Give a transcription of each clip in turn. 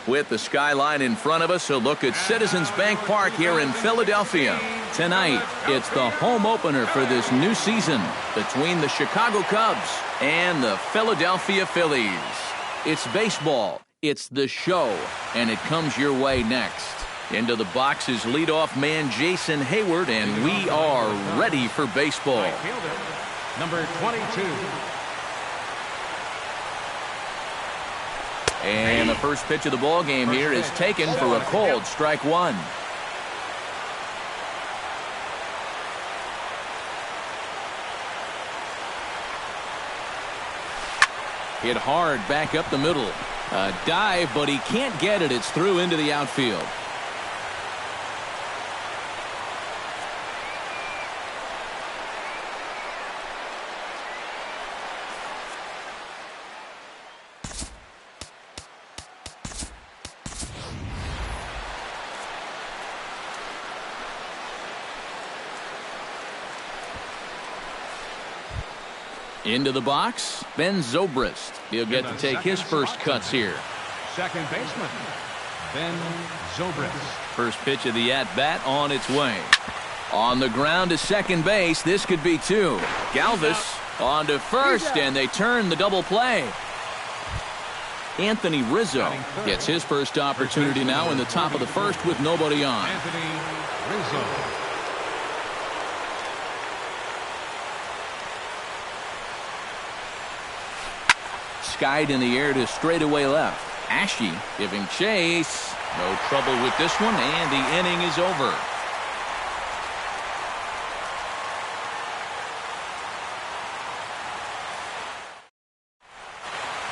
With the skyline in front of us, a look at Citizens Bank Park here in Philadelphia. Tonight, it's the home opener for this new season between the Chicago Cubs and the Philadelphia Phillies. It's baseball, it's the show, and it comes your way next. Into the box is leadoff man Jason Heyward, and we are ready for baseball. Number 22. And the first pitch of the ball game here is taken for a cold strike one. Hit hard back up the middle. A dive, but he can't get it. It's through into the outfield. Into the box, Ben Zobrist. He'll get to take his first cuts here. Second baseman, Ben Zobrist. First pitch of the at-bat on its way. On the ground to second base, this could be two. Galvis on to first, and they turn the double play. Anthony Rizzo gets his first opportunity now in the top of the first with nobody on. Anthony Rizzo. Skied in the air to straightaway left. Ashe giving chase. No trouble with this one, and the inning is over.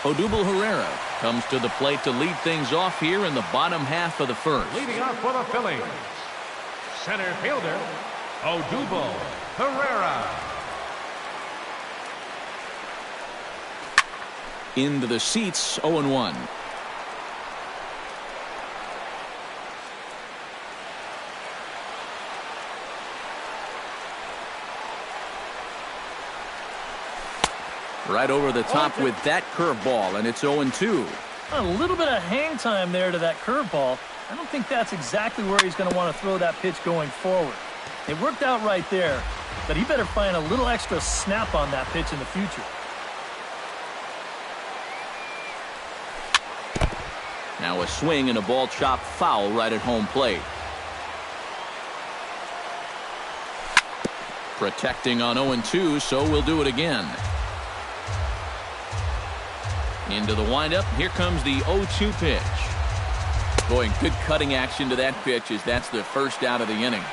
Odubel Herrera comes to the plate to lead things off here in the bottom half of the first. Leading off for the Phillies, center fielder, Odubel Herrera. Into the seats, 0-1. Right over the top with that curveball, and it's 0-2. A little bit of hang time there to that curveball. I don't think that's exactly where he's going to want to throw that pitch going forward. It worked out right there, but he better find a little extra snap on that pitch in the future. Now a swing and a ball chopped foul right at home plate. Protecting on 0-2, so we'll do it again. Into the windup. Here comes the 0-2 pitch. Boy, good cutting action to that pitch as that's the first out of the inning.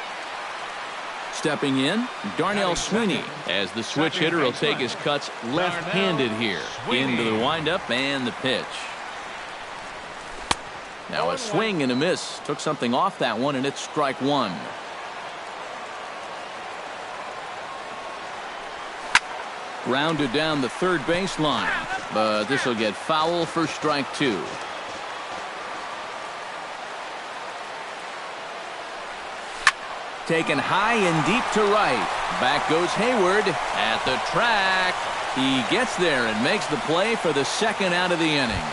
Stepping in, Darnell Sweeney as the switch hitter will take his cuts left-handed here. Into the windup and the pitch. Now a swing and a miss. Took something off that one, and it's strike one. Grounded down the third baseline, but this will get foul for strike two. Taken high and deep to right. Back goes Heyward at the track. He gets there and makes the play for the second out of the inning.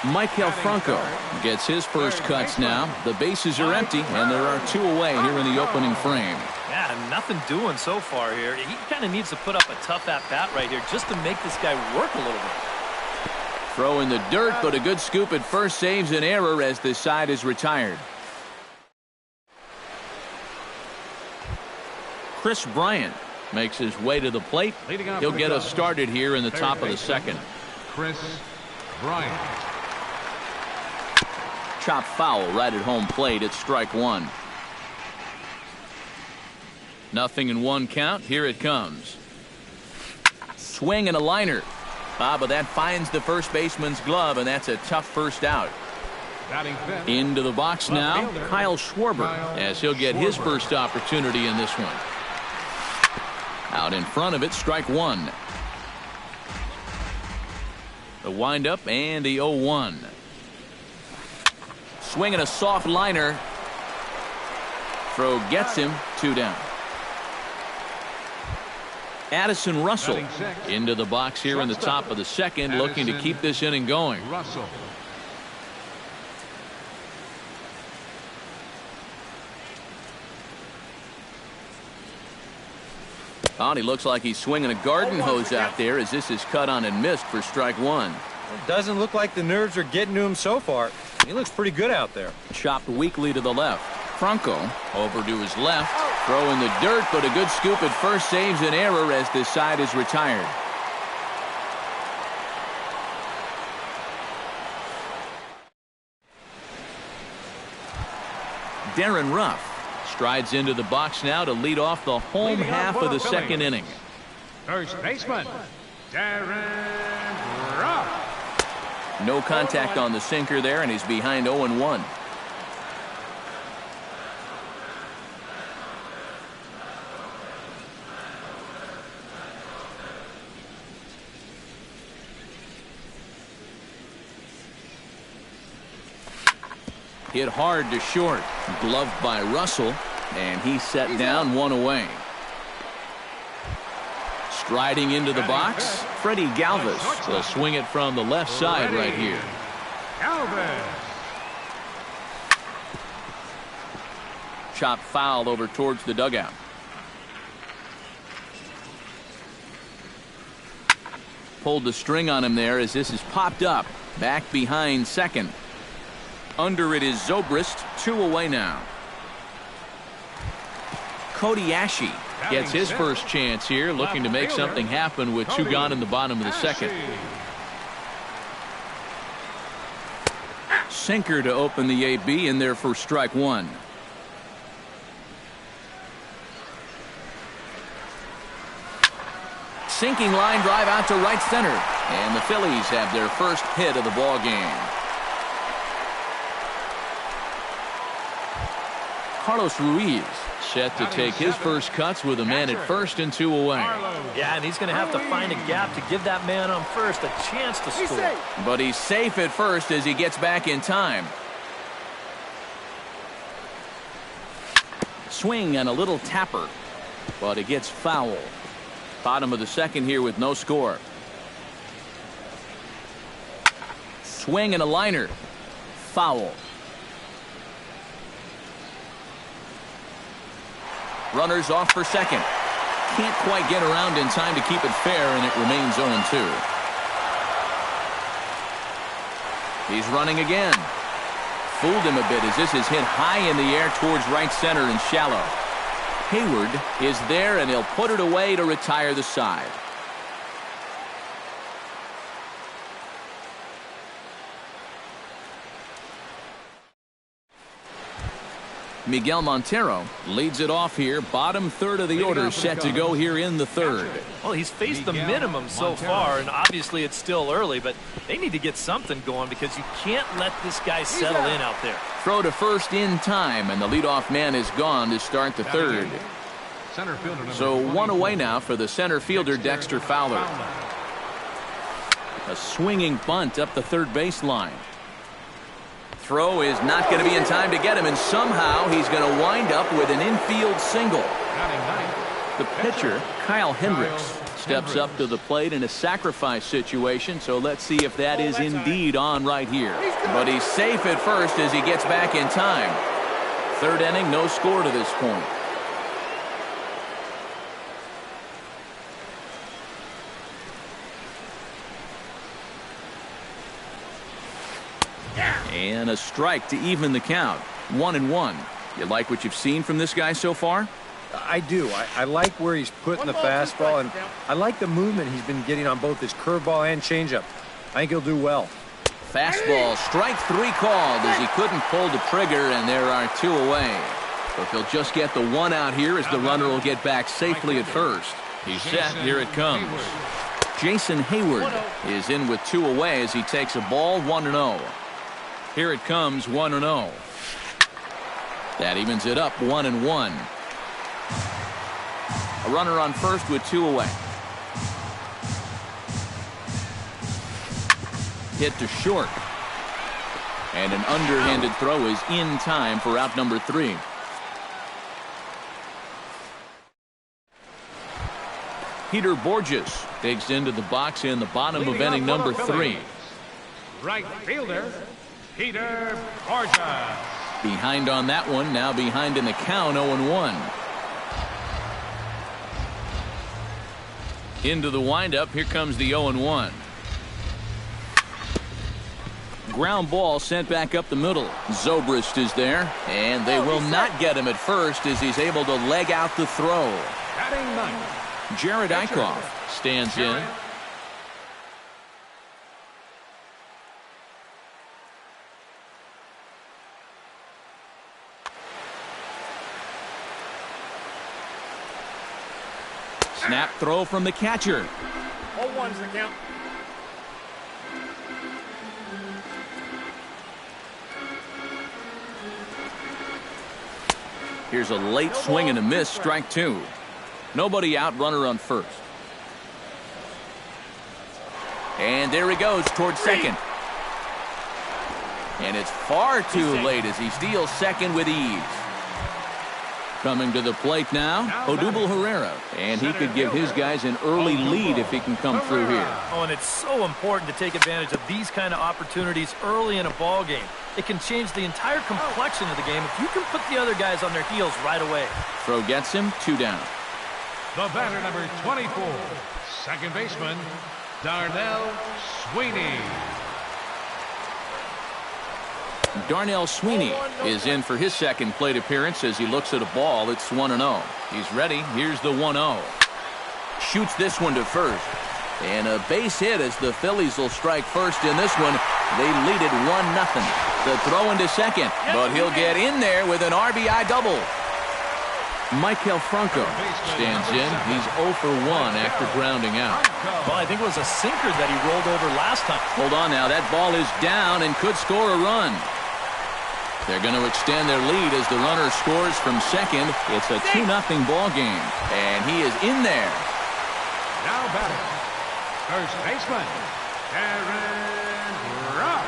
Maikel Franco gets his first cuts now. The bases are empty, and there are two away here in the opening frame. Yeah, nothing doing so far here. He kind of needs to put up a tough at-bat right here just to make this guy work a little bit. Throw in the dirt, but a good scoop at first saves an error as this side is retired. Chris Bryant makes his way to the plate. He'll get us started here in the top of the second. Chris Bryant. Chop foul right at home plate. It's strike one. Nothing in one count. Here it comes. Swing and a liner. But that finds the first baseman's glove, and that's a tough first out. Into the box now, Kyle Schwarber, as he'll get his first opportunity in this one. Out in front of it, strike one. The windup and the 0-1. Swing and a soft liner. Throw gets him, two down. Addison Russell into the box here in the top of the second, looking to keep this inning going. Oh, and he looks like he's swinging a garden hose out there as this is cut on and missed for strike one. It doesn't look like the nerves are getting to him so far. He looks pretty good out there. Chopped weakly to the left. Franco over to his left. Throw in the dirt, but a good scoop at first saves an error as this side is retired. Darren Ruff strides into the box now to lead off the home half of the second inning. First baseman, Darren Ruff. No contact on the sinker there, and he's behind 0-1. Hit hard to short. Gloved by Russell, and he's set down, one away. Striding into the box, Freddie Galvis will swing it from the left side right here. Galvis. Chop foul over towards the dugout. Pulled the string on him there as this is popped up. Back behind second. Under it is Zobrist, 2 away now. Cody Ashe gets his first chance here, looking to make something happen with 2 gone in the bottom of the second. Sinker to open the AB in there for strike one. Sinking line drive out to right center, and the Phillies have their first hit of the ball game. Carlos Ruiz set to take his first cuts with a man at first and 2 away. Yeah, and he's going to have to find a gap to give that man on first a chance to score. But he's safe at first as he gets back in time. Swing and a little tapper, but it gets foul. Bottom of the second here with no score. Swing and a liner. Foul. Runners off for second. Can't quite get around in time to keep it fair, and it remains 0-2. He's running again. Fooled him a bit as this is hit high in the air towards right center and shallow. Hayward is there, and he'll put it away to retire the side. Miguel Montero leads it off here. Bottom third of the order set to go here in the third. Well, he's faced the minimum so far, and obviously it's still early, but they need to get something going because you can't let this guy settle in out there. Throw to first in time, and the leadoff man is gone to start the third. So 1 away now for the center fielder, Dexter Fowler. A swinging bunt up the third baseline. Throw is not going to be in time to get him, and somehow he's going to wind up with an infield single. The pitcher, Kyle Hendricks, steps up to the plate in a sacrifice situation, so let's see if that is indeed on right here. But he's safe at first as he gets back in time. Third inning, no score to this point. And a strike to even the count. 1-1. You like what you've seen from this guy so far? I do. I like where he's putting the fastball, and I like the movement he's been getting on both his curveball and changeup. I think he'll do well. Fastball, strike 3 called as he couldn't pull the trigger, and there are 2 away. But they'll just get the 1 out here as the runner will get back safely at first. He's set. Here it comes. Jason Hayward is in with 2 away as he takes a ball 1-0. Here it comes, 1-0. That evens it up, 1-1. A runner on first with 2 away. Hit to short. And an underhanded throw is in time for out number 3. Peter Borges digs into the box in the bottom of inning number 3. Right fielder, Peter Borges. Behind on that one, now behind in the count, 0-1. Into the windup. Here comes the 0-1. Ground ball sent back up the middle. Zobrist is there, and they will not get him at first as he's able to leg out the throw. Batting ninth, Jared Eichhoff stands in. Snap throw from the catcher. 0-1's the count. Here's a late swing and a miss, strike two. Nobody out, runner on first. And there he goes towards second. And it's far too late as he steals second with ease. Coming to the plate now, Odubel Herrera. And he could give his guys an early lead if he can come through here. Oh, and it's so important to take advantage of these kind of opportunities early in a ball game. It can change the entire complexion of the game if you can put the other guys on their heels right away. Throw gets him, 2 down. the batter number 24, second baseman, Darnell Sweeney. Darnell Sweeney is in for his second plate appearance as he looks at a ball. It's 1-0. He's ready. Here's the 1-0. Shoots this one to first. And a base hit as the Phillies will strike first in this one. They lead it 1-0. The throw into second, but he'll get in there with an RBI double. Maikel Franco stands in. He's 0 for 1 after grounding out. Well, I think it was a sinker that he rolled over last time. Hold on now. That ball is down and could score a run. They're going to extend their lead as the runner scores from second. It's a 2-0 ball game, and he is in there. Now batting, first baseman, Aaron Ruff.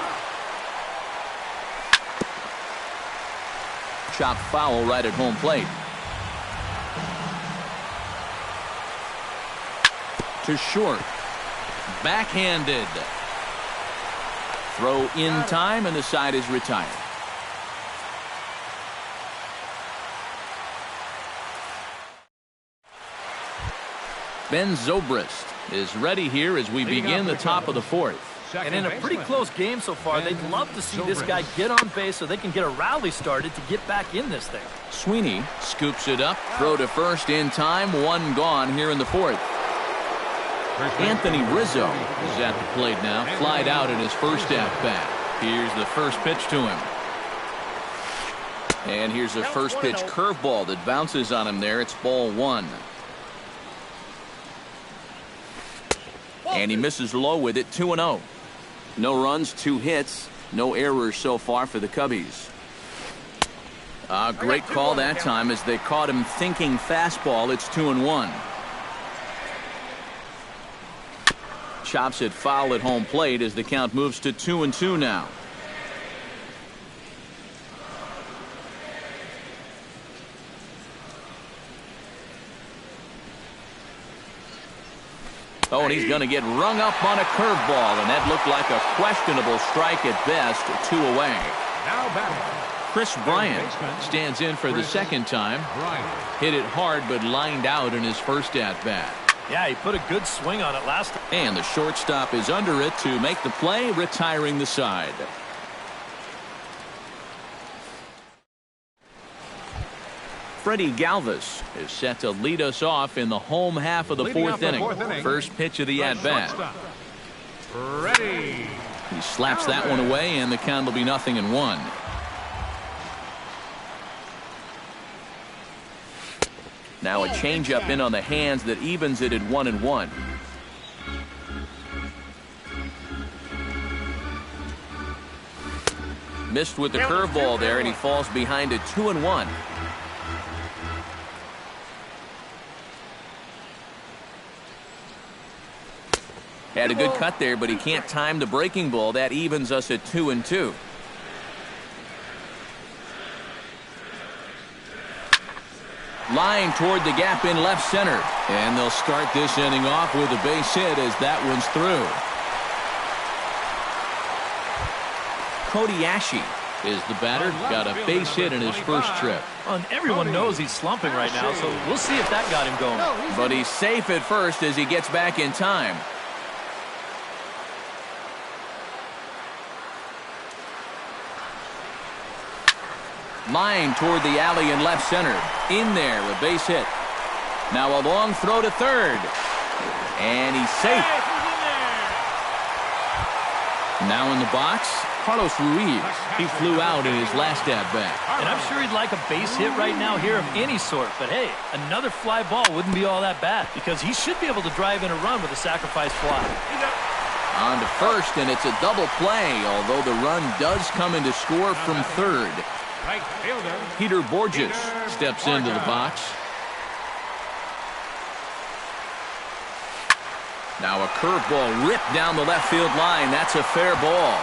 Chop foul right at home plate. To short. Backhanded. Throw in time, and the side is retired. Ben Zobrist is ready here as we begin the top of the fourth. And in a pretty close game so far, they'd love to see this guy get on base so they can get a rally started to get back in this thing. Sweeney scoops it up. Throw to first in time. One gone here in the fourth. Anthony Rizzo is at the plate now. Flied out in his first at-bat. Here's the first pitch to him. And here's a first pitch curveball that bounces on him there. It's ball one. And he misses low with it, 2-0. No runs, 2 hits, no errors so far for the Cubbies. Great call that time as they caught him thinking fastball. It's 2-1. Chops it foul at home plate as the count moves to 2-2 now. Oh, and he's going to get rung up on a curveball, and that looked like a questionable strike at best. 2 away. Now batting, Chris Bryant stands in for the second time. Hit it hard, but lined out in his first at-bat. Yeah, he put a good swing on it last time. And the shortstop is under it to make the play, retiring the side. Freddie Galvis is set to lead us off in the home half of the fourth inning. First pitch of the at-bat. Ready. He slaps that one away, and the count will be 0-1. Now a changeup in on the hands that evens it at 1-1. Missed with the curveball there, and he falls behind at 2-1. Had a good cut there, but he can't time the breaking ball. That evens us at 2-2. Line toward the gap in left center. And they'll start this inning off with a base hit as that one's through. Cody Ashe is the batter. Got a base hit in his first trip. Well, and everyone knows he's slumping right now, so we'll see if that got him going. But he's safe at first as he gets back in time. Line toward the alley in left center. In there, a base hit. Now a long throw to third. And he's safe. Now in the box, Carlos Ruiz. He flew out in his last at-bat. And I'm sure he'd like a base hit right now here of any sort. But hey, another fly ball wouldn't be all that bad because he should be able to drive in a run with a sacrifice fly. On to first, and it's a double play, although the run does come in to score from third. Right fielder Peter Borges steps into the box. Now a curveball ripped down the left field line. That's a fair ball.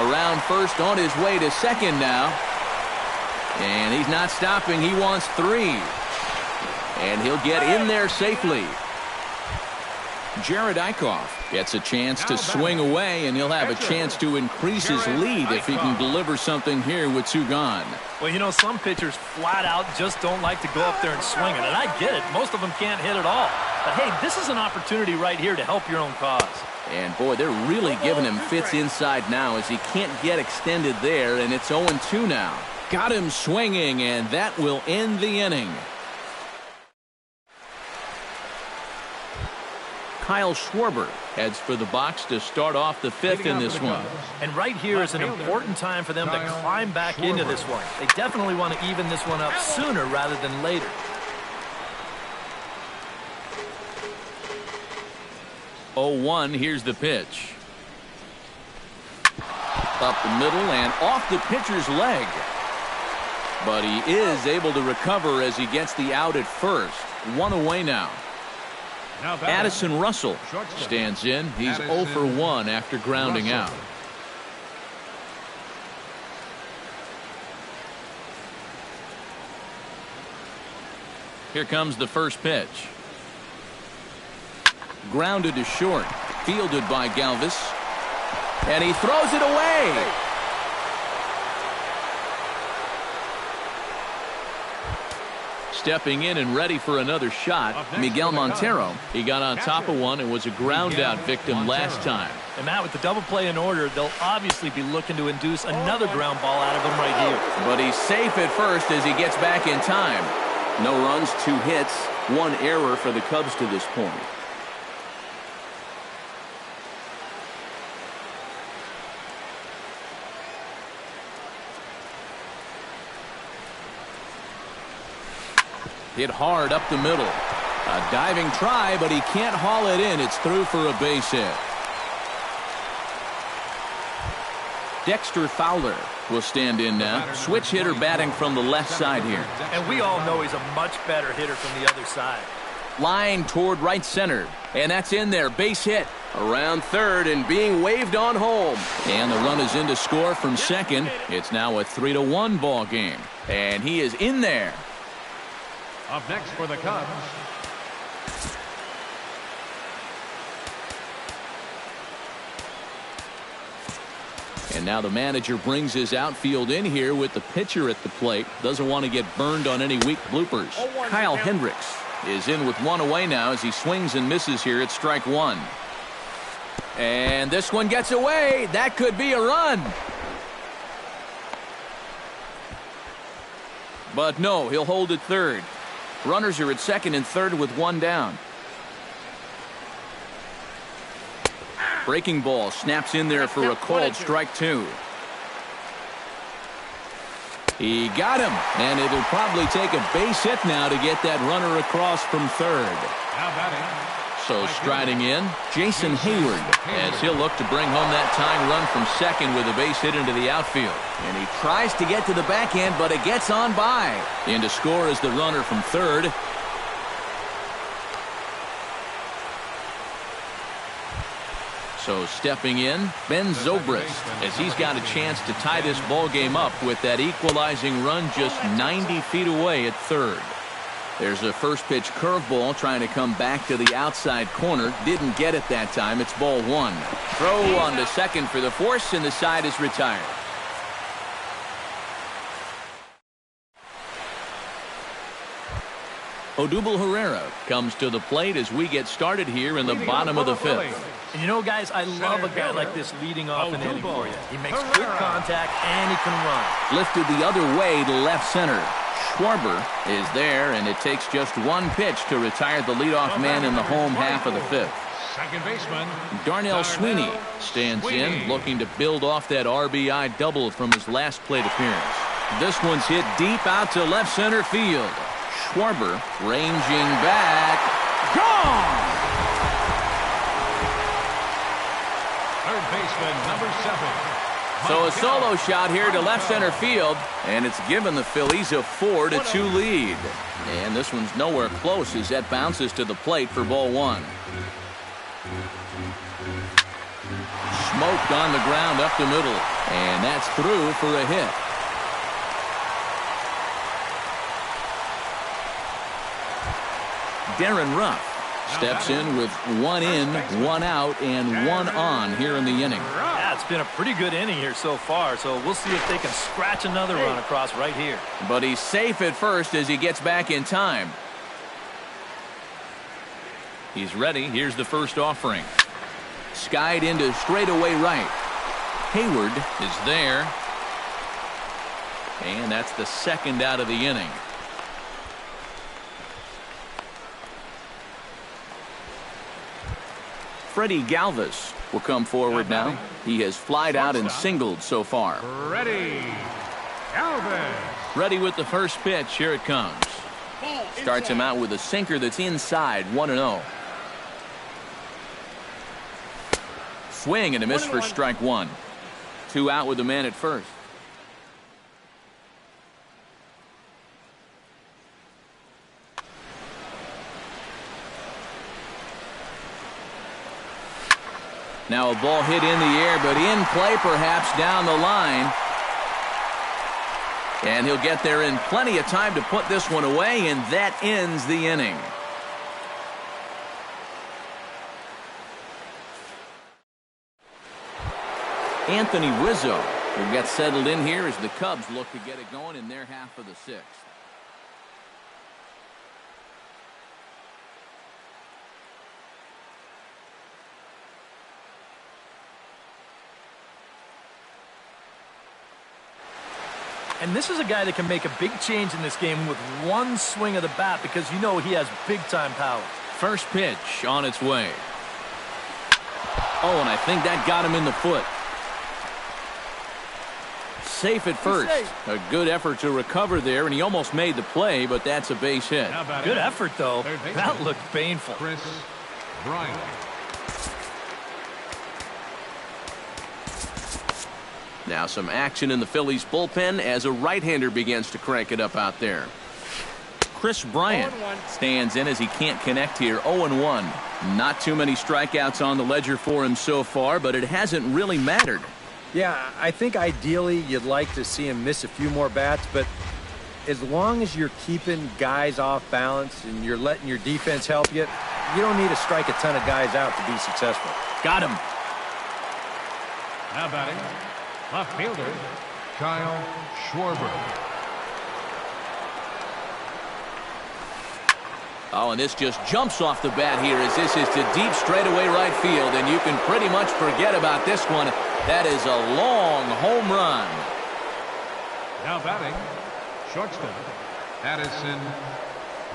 Around first, on his way to second now. And he's not stopping. He wants three. And he'll get in there safely. Jared Eichhoff gets a chance to swing away, and he'll have a chance to increase his lead if he can deliver something here with two gone. Well, you know, some pitchers flat out just don't like to go up there and swing it, and I get it. Most of them can't hit at all. But, hey, this is an opportunity right here to help your own cause. And, boy, they're really giving him fits inside now as he can't get extended there, and it's 0-2 now. Got him swinging, and that will end the inning. Kyle Schwarber heads for the box to start off the fifth in this one. And right here is an important time for them to climb back into this one. They definitely want to even this one up sooner rather than later. Here's the pitch. Up the middle and off the pitcher's leg. But he is able to recover as he gets the out at first. One away now. Addison Russell stands in. He's 0 for 1 after grounding out. Here comes the first pitch. Grounded to short. Fielded by Galvis. And he throws it away. Stepping in and ready for another shot, Miguel Montero. He got on top of one and was a ground out victim last time. And Matt, with the double play in order, they'll obviously be looking to induce another ground ball out of him right here. But he's safe at first as he gets back in time. No runs, 2 hits, 1 error for the Cubs to this point. Hit hard up the middle. A diving try, but he can't haul it in. It's through for a base hit. Dexter Fowler will stand in now. Switch hitter batting from the left side here. And we all know he's a much better hitter from the other side. Line toward right center. And that's in there. Base hit. Around third and being waved on home. And the run is in to score from second. It's now a 3-1 ball game. And he is in there. Up next for the Cubs. And now the manager brings his outfield in here with the pitcher at the plate. Doesn't want to get burned on any weak bloopers. Kyle Hendricks is in with 1 away now as he swings and misses here at strike 1. And this one gets away. That could be a run. But no, he'll hold at third. Runners are at second and third with 1 down. Breaking ball snaps in there for a called strike 2. He got him, and it'll probably take a base hit now to get that runner across from third. Now batting. So striding in, Jason Hayward, as he'll look to bring home that tying run from second with a base hit into the outfield. And he tries to get to the backhand, but it gets on by. In to score is the runner from third. So stepping in, Ben Zobrist, as he's got a chance to tie this ball game up with that equalizing run just 90 feet away at third. There's a first pitch curveball trying to come back to the outside corner. Didn't get it that time. It's ball 1. Throw on to second for the force, and the side is retired. Odubel Herrera comes to the plate as we get started here in the bottom of the fifth. And you know, guys, I love a guy like this leading off an inning for you. He makes good contact and he can run. Lifted the other way to left center. Schwarber is there, and it takes just one pitch to retire the leadoff man in the home half of the fifth. Second baseman Darnell Sweeney stands in, looking to build off that RBI double from his last plate appearance. This one's hit deep out to left center field. Schwarber ranging back. Gone! Third baseman number 7. So a solo shot here to left center field, and it's given the Phillies a 4-2 lead. And this one's nowhere close as that bounces to the plate for ball one. Smoked on the ground up the middle, and that's through for a hit. Darren Ruff steps in with 1 in, 1 out, and 1 on here in the inning. Yeah, it's been a pretty good inning here so far, so we'll see if they can scratch another run across right here. But he's safe at first as he gets back in time. He's ready. Here's the first offering. Skied into straightaway right. Hayward is there. And that's the second out of the inning. Freddie Galvis will come forward now. He has flied out and singled so far. Ready. Galvis. Ready with the first pitch. Here it comes. Starts him out with a sinker that's inside, 1-0. Swing and a miss for strike one. 2 out with the man at first. Now a ball hit in the air, but in play perhaps down the line. And he'll get there in plenty of time to put this one away, and that ends the inning. Anthony Rizzo will get settled in here as the Cubs look to get it going in their half of the sixth. And this is a guy that can make a big change in this game with one swing of the bat because you know he has big-time power. First pitch on its way. Oh, and I think that got him in the foot. Safe at first. A good effort to recover there, and he almost made the play, but that's a base hit. Good effort, though. That looked painful. Chris Bryant. Now some action in the Phillies bullpen as a right-hander begins to crank it up out there. Chris Bryant stands in as he can't connect here. 0-1. Not too many strikeouts on the ledger for him so far, but it hasn't really mattered. Yeah, I think ideally you'd like to see him miss a few more bats, but as long as you're keeping guys off balance and you're letting your defense help you, you don't need to strike a ton of guys out to be successful. Got him. Now batting, left fielder, Kyle Schwarber. Oh, and this just jumps off the bat here as this is to deep straightaway right field, and you can pretty much forget about this one. That is a long home run. Now batting, shortstop, Addison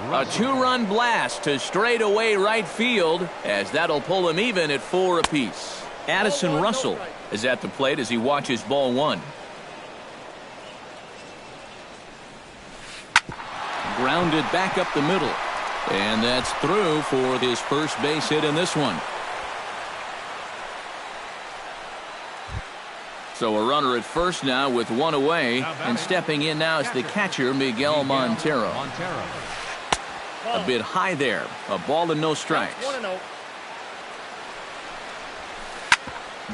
A two-run blast to straightaway right field, as that'll pull him even at 4 apiece. Addison Russell is at the plate as he watches ball one. Grounded back up the middle. And that's through for his first base hit in this one. So a runner at first now with 1 away, and stepping in now is the catcher Miguel Montero. A bit high there. A ball and no strikes.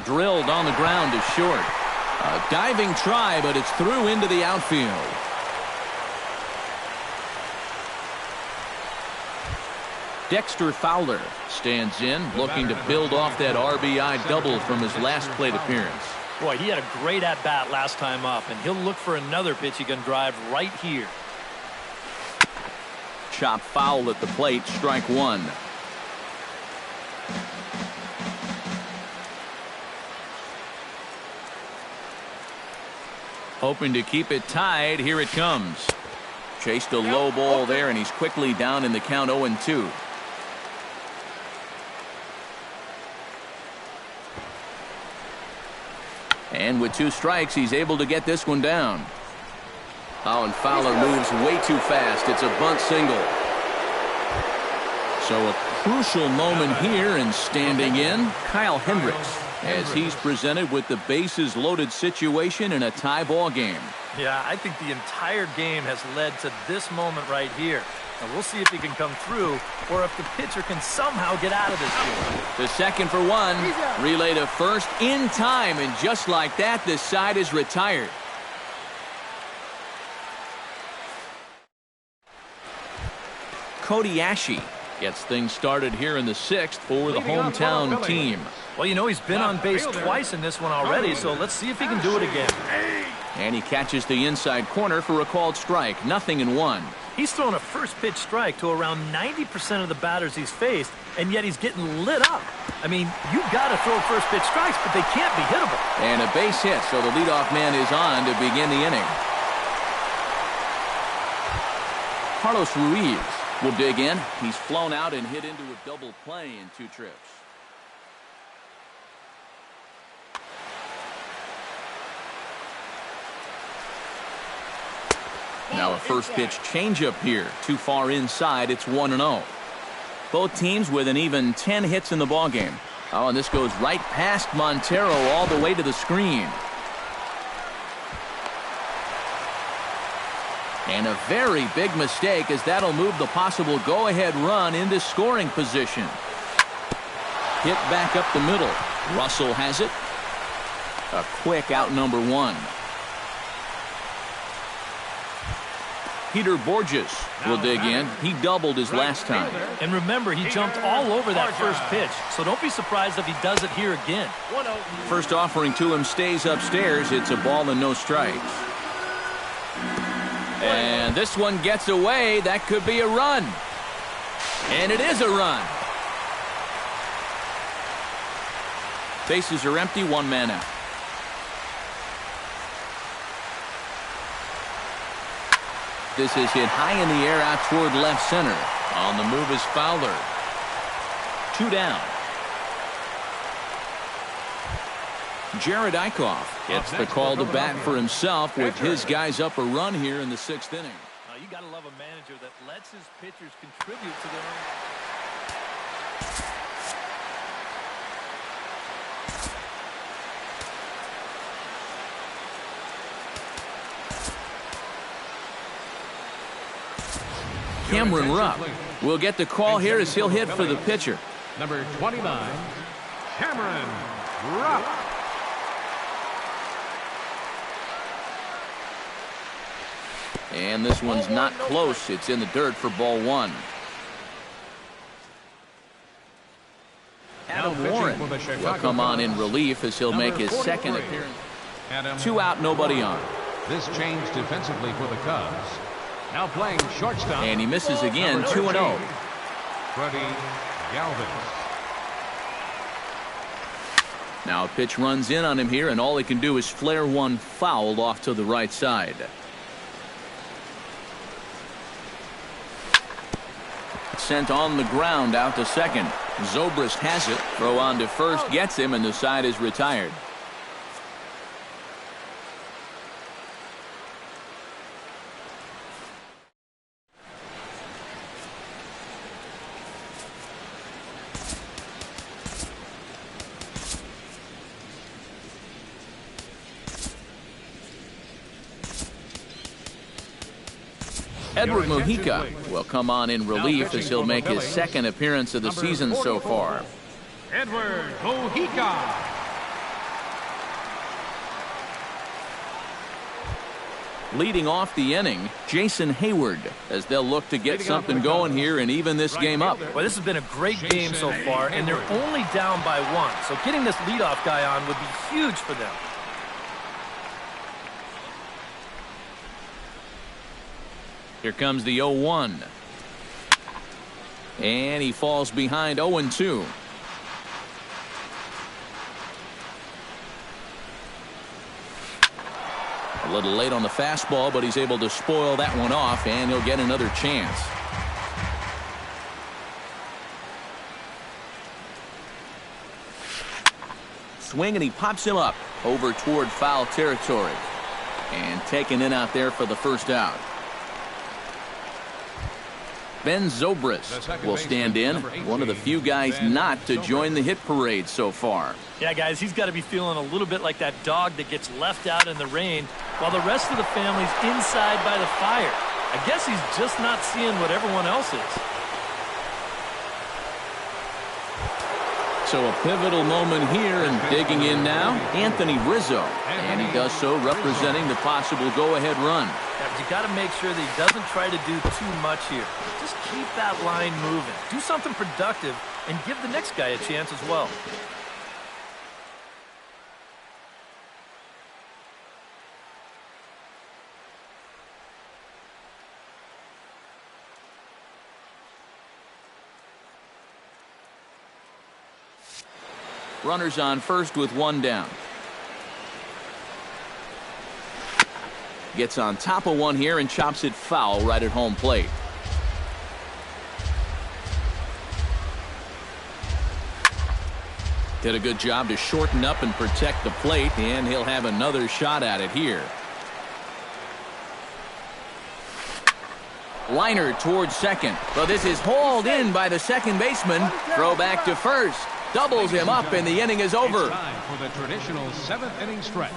Drilled on the ground to short. A diving try, but it's through into the outfield. Dexter Fowler stands in, looking to build off that RBI double from his last plate appearance. Boy, he had a great at-bat last time up, and he'll look for another pitch he can drive right here. chop foul at the plate, strike one. Hoping to keep it tied. Here it comes. Chased a low ball there, and he's quickly down in the count 0-2. And with 2 strikes, he's able to get this one down. Oh, and Fowler moves way too fast. It's a bunt single. So a crucial moment here, and standing in, Kyle Hendricks, as he's presented with the bases loaded situation in a tie ball game. Yeah, I think the entire game has led to this moment right here. And we'll see if he can come through or if the pitcher can somehow get out of this game. The second for one. Relay to first in time, and just like that, this side is retired. Cody Ashe gets things started here in the 6th for the hometown team. Well, you know, he's been on base twice in this one already, so let's see if he can do it again. And he catches the inside corner for a called strike. 0-1. He's thrown a first pitch strike to around 90% of the batters he's faced, and yet he's getting lit up. I mean, you've got to throw first pitch strikes, but they can't be hittable. And a base hit, so the leadoff man is on to begin the inning. Carlos Ruiz will dig in. He's flown out and hit into a double play in 2 trips. Now a first pitch changeup here. Too far inside. It's 1-0. Both teams with an even 10 hits in the ballgame. Oh, and this goes right past Montero all the way to the screen. And a very big mistake, as that'll move the possible go-ahead run into scoring position. Hit back up the middle. Russell has it. A quick out number 1. Peter Borges will dig in. He doubled his last time. And remember, he jumped all over that first pitch, so don't be surprised if he does it here again. First offering to him stays upstairs. It's a ball and no strikes. And this one gets away. That could be a run. And it is a run. Bases are empty, 1 man out. This is hit high in the air out toward left center. On the move is Fowler. 2 down. Jared Eichhoff gets the call to bat for himself with his guys up a run here in the 6th inning. You got to love a manager that lets his pitchers contribute to their own. Cameron Rupp will get the call here as he'll hit for the pitcher. Number 29, Cameron Rupp. And this one's not close. It's in the dirt for ball 1. Adam Warren will come on in relief as he'll make his 2nd appearance. 2 out, nobody on. This change defensively for the Cubs. Now playing shortstop. And he misses again, 2-0. Freddie Galvis. Now a pitch runs in on him here, and all he can do is flare one foul off to the right side. Sent on the ground out to second. Zobrist has it. Throw on to first, gets him, and the side is retired. Edward Mujica will come on in relief as he'll make his 2nd appearance of the season so far. Edward Mujica. Leading off the inning, Jason Hayward, as they'll look to get something going here and even this game up. Well, this has been a great game so far, and they're only down by 1. So getting this leadoff guy on would be huge for them. Here comes the 0-1. And he falls behind 0-2. A little late on the fastball, but he's able to spoil that one off, and he'll get another chance. Swing, and he pops him up over toward foul territory. And taken in out there for the first out. Ben Zobrist will stand in, one of the few guys not to join the hit parade so far. Yeah, guys, he's got to be feeling a little bit like that dog that gets left out in the rain while the rest of the family's inside by the fire. I guess he's just not seeing what everyone else is. So a pivotal moment here, and digging in now, Anthony Rizzo. And he does so representing the possible go-ahead run. Yeah, but you got to make sure that he doesn't try to do too much here. Just keep that line moving. Do something productive and give the next guy a chance as well. Runners on first with one down. Gets on top of one here and chops it foul right at home plate. Did a good job to shorten up and protect the plate, and he'll have another shot at it here. Liner towards second. Well, this is hauled in by the second baseman. Throw back to first. Doubles him up, and the inning is over. It's time for the traditional seventh inning stretch.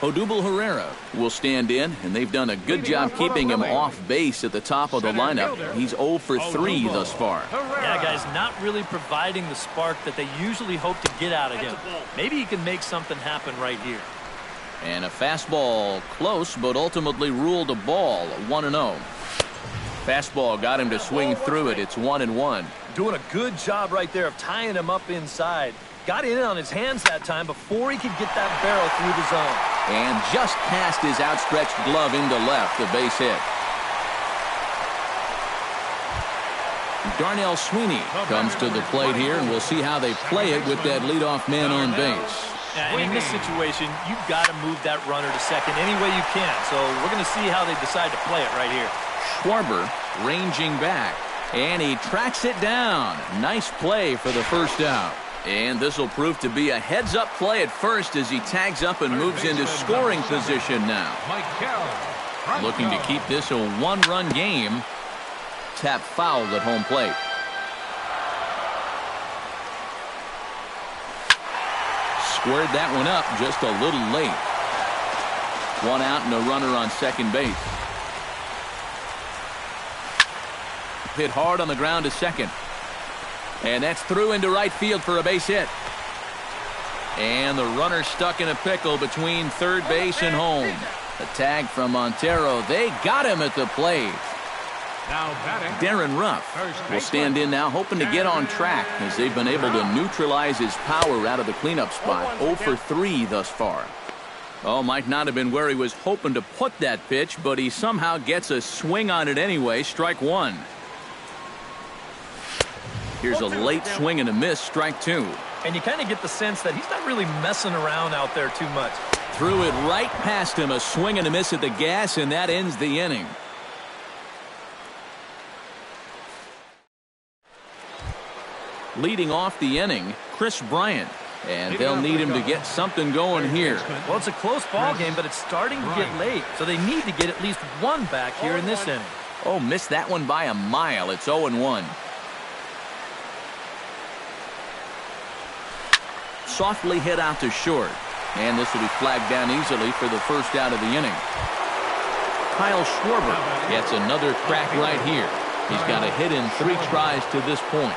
Odubel Herrera will stand in, and they've done a good job keeping him off base at the top of the lineup. He's 0 for 3 thus far. Yeah, guys, not really providing the spark that they usually hope to get out of him. Maybe he can make something happen right here. And a fastball close, but ultimately ruled a ball, 1-0. Fastball got him to swing through it. It's 1-1. Doing a good job right there of tying him up inside. Got in on his hands that time before he could get that barrel through the zone. And just past his outstretched glove into left, a base hit. Darnell Sweeney comes to the plate here, and we'll see how they play it with that leadoff man on base. Yeah, and in this situation, you've got to move that runner to second any way you can. So we're going to see how they decide to play it right here. Schwarber ranging back, and he tracks it down. Nice play for the first out. And this will prove to be a heads-up play at first as he tags up and moves into scoring position now. Looking to keep this a one-run game. Tap fouled at home plate. Squared that one up just a little late. One out and a runner on second base. Hit hard on the ground to second. And that's through into right field for a base hit. And the runner stuck in a pickle between third base and home. A tag from Montero. They got him at the plate. Now batting, Darren Ruff will stand in now, hoping to get on track as they've been able to neutralize his power out of the cleanup spot. 0 for 3 thus far. Oh, might not have been where he was hoping to put that pitch, but he somehow gets a swing on it anyway. Strike one. Here's a late swing and a miss, strike two. And you kind of get the sense that he's not really messing around out there too much. Threw it right past him, a swing and a miss at the gas, and that ends the inning. Leading off the inning, Chris Bryant. And they'll need him to get something going here. Well, it's a close ball game, but it's starting to get late. So they need to get at least one back here in this inning. Oh, missed that one by a mile. It's 0-1. Softly hit out to short. And this will be flagged down easily for the first out of the inning. Kyle Schwarber gets another crack right here. He's got a hit in 3 tries to this point.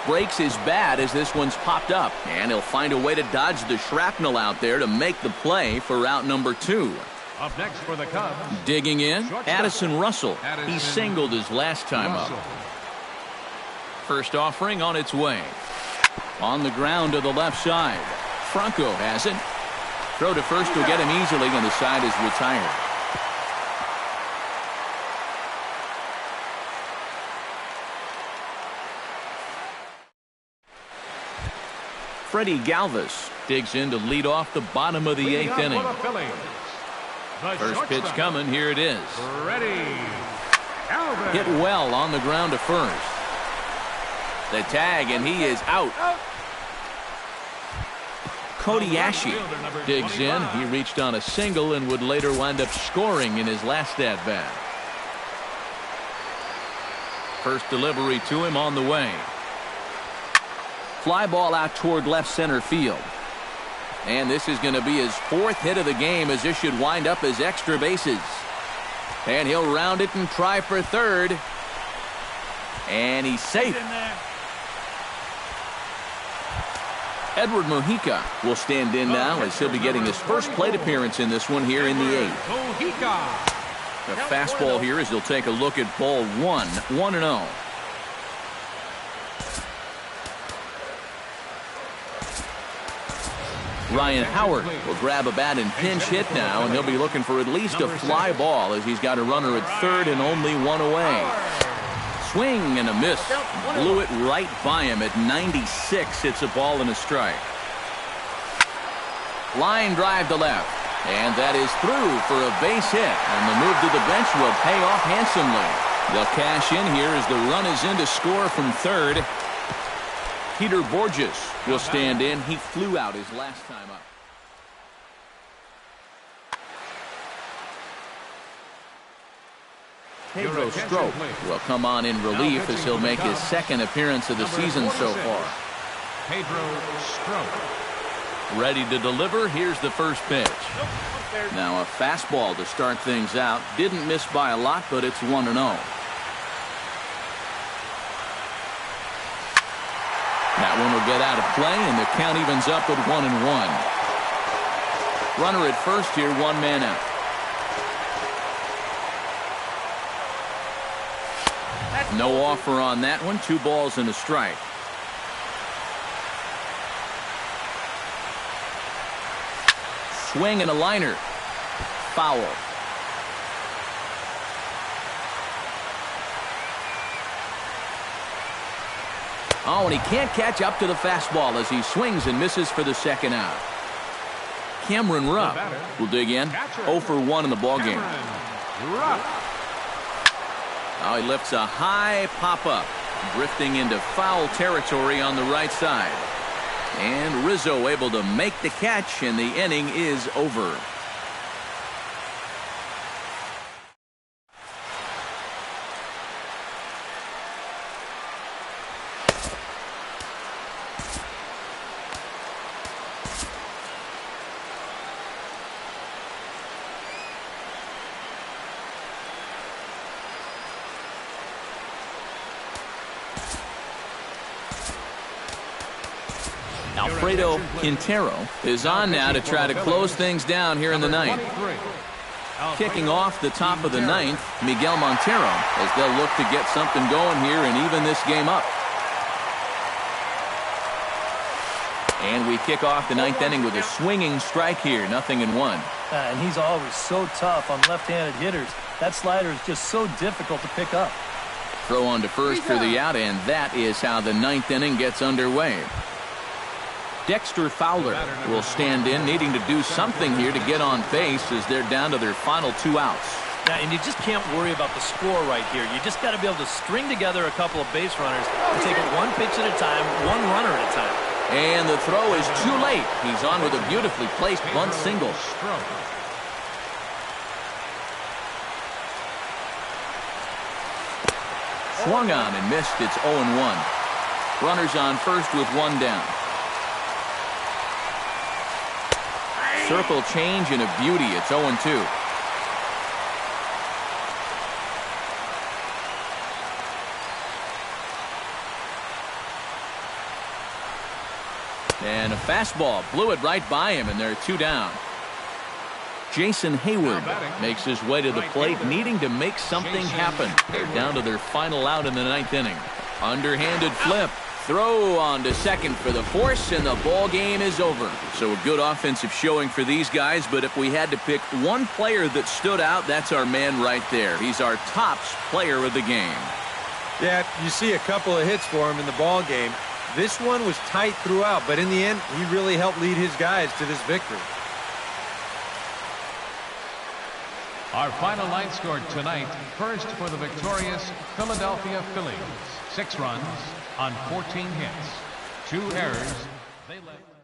Breaks his bat as this one's popped up. And he'll find a way to dodge the shrapnel out there to make the play for out number 2. up next for the Cubs. Digging in, Addison Russell. He singled his last time up. First offering on its way. On the ground to the left side. Franco has it. Throw to first will get him easily, and the side is retired. Freddie Galvis digs in to lead off the bottom of the Leading eighth up for inning. the Phillies, the First pitch shortstop, coming. Here it is. Freddie Galvis. Hit well on the ground to first. The tag, and he is out. Cody Ashe digs in. He reached on a single and would later wind up scoring in his last at-bat. First delivery to him on the way. Fly ball out toward left center field. And this is going to be his 4th hit of the game, as this should wind up as extra bases. And he'll round it and try for third. And he's safe. Edward Mujica will stand in now, as he'll be getting his first plate appearance in this one here in the 8th. Mujica. The fastball here as he'll take a look at ball 1, 1-0. Ryan Howard will grab a bat and pinch hit now, and he'll be looking for at least a fly ball, as he's got a runner at third and only one away. Swing and a miss. Blew it right by him at 96. It's a ball and a strike. Line drive to left. And that is through for a base hit. And the move to the bench will pay off handsomely. They'll cash in here as the run is in to score from third. Peter Borges will stand in. He flew out his last time up. Pedro Strop will come on in relief as he'll make his 2nd appearance of the season so far. Pedro Strop. Ready to deliver. Here's the first pitch. Now a fastball to start things out. Didn't miss by a lot, but it's 1-0. That one will get out of play, and the count evens up at 1-1. Runner at first here, 1 man out. No offer on that one. 2 balls and a strike. Swing and a liner. Foul. Oh, and he can't catch up to the fastball as he swings and misses for the 2nd out. Cameron Rupp will dig in. 0 for 1 in the ballgame. Oh, he lifts a high pop-up, drifting into foul territory on the right side. And Rizzo able to make the catch, and the inning is over. Alfredo Quintero is on now to try to close things down here in the 9th. Kicking off the top of the 9th, Miguel Montero, as they'll look to get something going here and even this game up. And we kick off the 9th inning with a swinging strike here, 0-1. And he's always so tough on left-handed hitters. That slider is just so difficult to pick up. Throw on to first for the out, and that is how the 9th inning gets underway. Dexter Fowler will stand in, needing to do something here to get on base as they're down to their final 2 outs. Yeah, and you just can't worry about the score right here. You just got to be able to string together a couple of base runners and take it 1 pitch at a time, 1 runner at a time. And the throw is too late. He's on with a beautifully placed bunt single. Swung on and missed. It's 0-1. Runners on first with 1 down. Circle change and a beauty. It's 0-2. And a fastball blew it right by him, and they're 2 down. Jason Hayward makes his way to the plate, needing to make something happen. They're down to their final out in the 9th inning. Underhanded flip. Throw on to second for the force, and the ball game is over. So a good offensive showing for these guys, but if we had to pick one player that stood out, that's our man right there. He's our tops player of the game. Yeah, you see a couple of hits for him in the ball game. This one was tight throughout, but in the end, he really helped lead his guys to this victory. Our final line score tonight, first for the victorious Philadelphia Phillies. 6 runs on 14 hits. 2 errors. They left.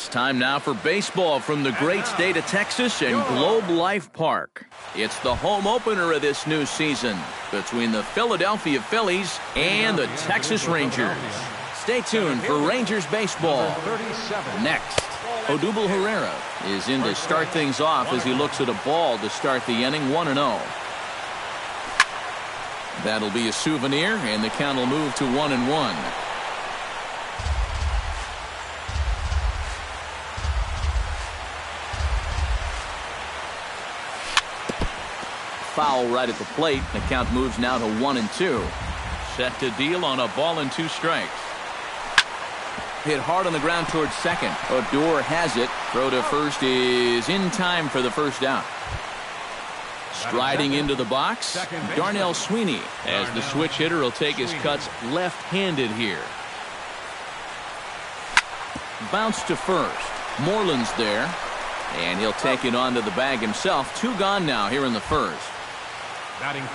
It's time now for baseball from the great state of Texas and Globe Life Park. It's the home opener of this new season between the Philadelphia Phillies and the Texas Rangers. Stay tuned for Rangers baseball. Next, Odubel Herrera is in to start things off as he looks at a ball to start the inning 1-0. That'll be a souvenir, and the count will move to 1-1. Foul right at the plate. The count moves now to 1-2. Set to deal on a ball and 2 strikes. Hit hard on the ground towards second. Odor has it. Throw to first is in time for the first out. Striding into the box, Darnell Sweeney, as the switch hitter will take his cuts left-handed here. Bounce to first. Moreland's there, and he'll take it onto the bag himself. 2 gone now here in the first.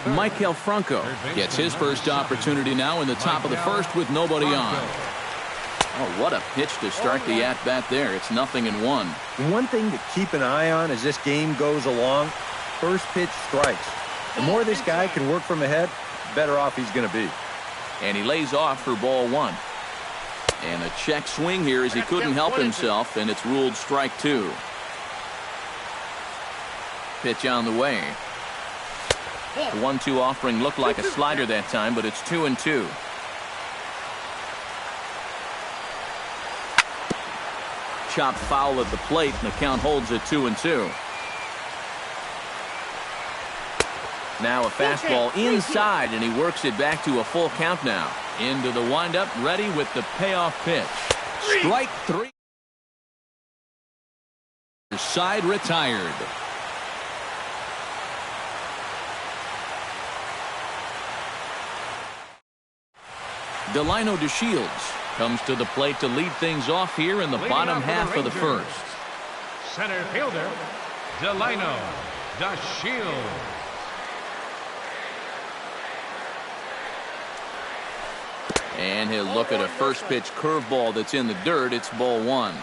Maikel Franco gets his first opportunity now in the top of the first with nobody on. Oh, what a pitch to start the at-bat there. It's 0-1. One thing to keep an eye on as this game goes along, first pitch strikes. The more this guy can work from ahead, the better off he's going to be. And he lays off for ball 1. And a check swing here as he couldn't help himself, and it's ruled strike 2. Pitch on the way. The 1-2 offering looked like a slider that time, but it's 2-2. Chopped foul at the plate, and the count holds at 2-2. Now a fastball inside, and he works it back to a full count now. Into the windup, ready with the payoff pitch. Strike 3. Side retired. Delino DeShields comes to the plate to lead things off here in the bottom half of the first. Center fielder, Delino DeShields. And he'll look at a first pitch curveball that's in the dirt. It's ball 1.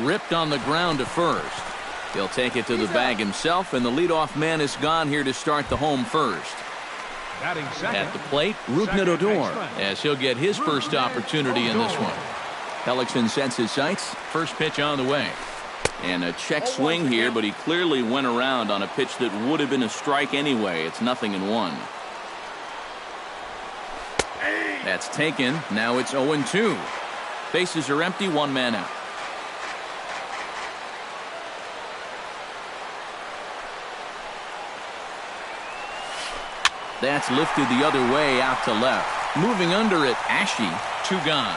Ripped on the ground to first. He'll take it to the bag himself, and the leadoff man is gone here to start the home first. At the plate, Rougned Odor, as he'll get his first opportunity in this one. Hellickson sets his sights. First pitch on the way. And a check swing here, but he clearly went around on a pitch that would have been a strike anyway. It's 0-1. That's taken. Now it's 0-2. Bases are empty, 1 man out. That's lifted the other way out to left. Moving under it, Ashe, 2 gone.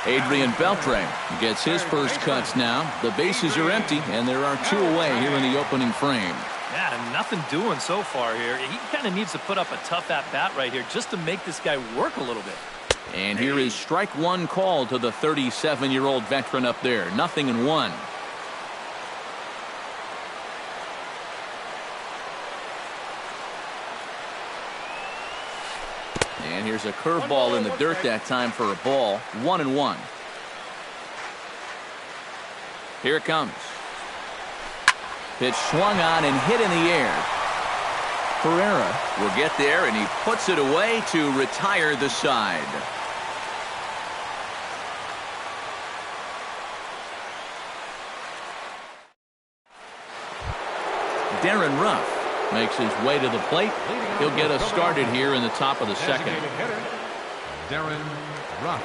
Adrian Beltre gets his first cuts now. The bases are empty, and there are 2 away here in the opening frame. Yeah, nothing doing so far here. He kind of needs to put up a tough at-bat right here just to make this guy work a little bit. And here is strike 1 called to the 37-year-old veteran up there. 0-1. And here's a curveball in the dirt that time for a ball. 1-1. Here it comes. Pitch swung on and hit in the air. Herrera will get there, and he puts it away to retire the side. Darren Ruff makes his way to the plate. He'll get us started here in the top of the second. Darren Ruff.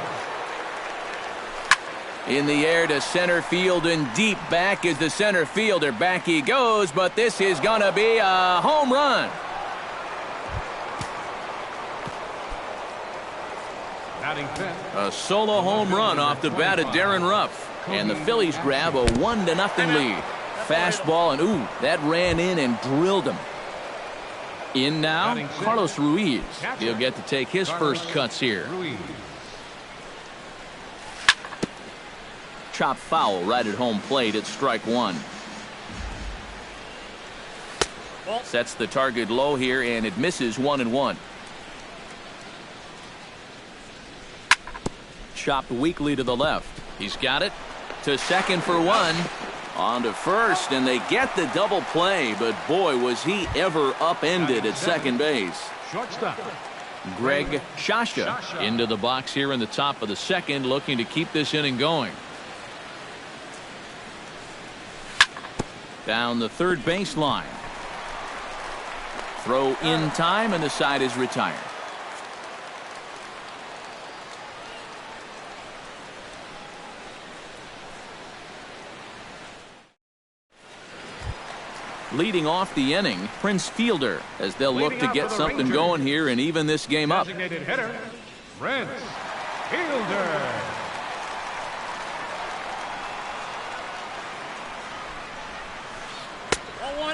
In the air to center field, and deep back is the center fielder. Back he goes, but this is going to be a home run. A solo home run off the bat of Darren Ruff. And the Phillies grab a 1-0 lead. Fastball, and ooh, that ran in and drilled him. In now, Carlos Ruiz. He'll get to take his first cuts here. Chop foul right at home plate at strike 1. Sets the target low here, and it misses 1-1. Chopped weakly to the left. He's got it to second for one. On to first, and they get the double play, but boy, was he ever upended at second base. Shortstop. Greg Shasha into the box here in the top of the second, looking to keep this inning going. Down the third baseline. Throw in time, and the side is retired. Leading off the inning, Prince Fielder, as they'll look to get something going here and even this game up. Designated hitter, Prince Fielder.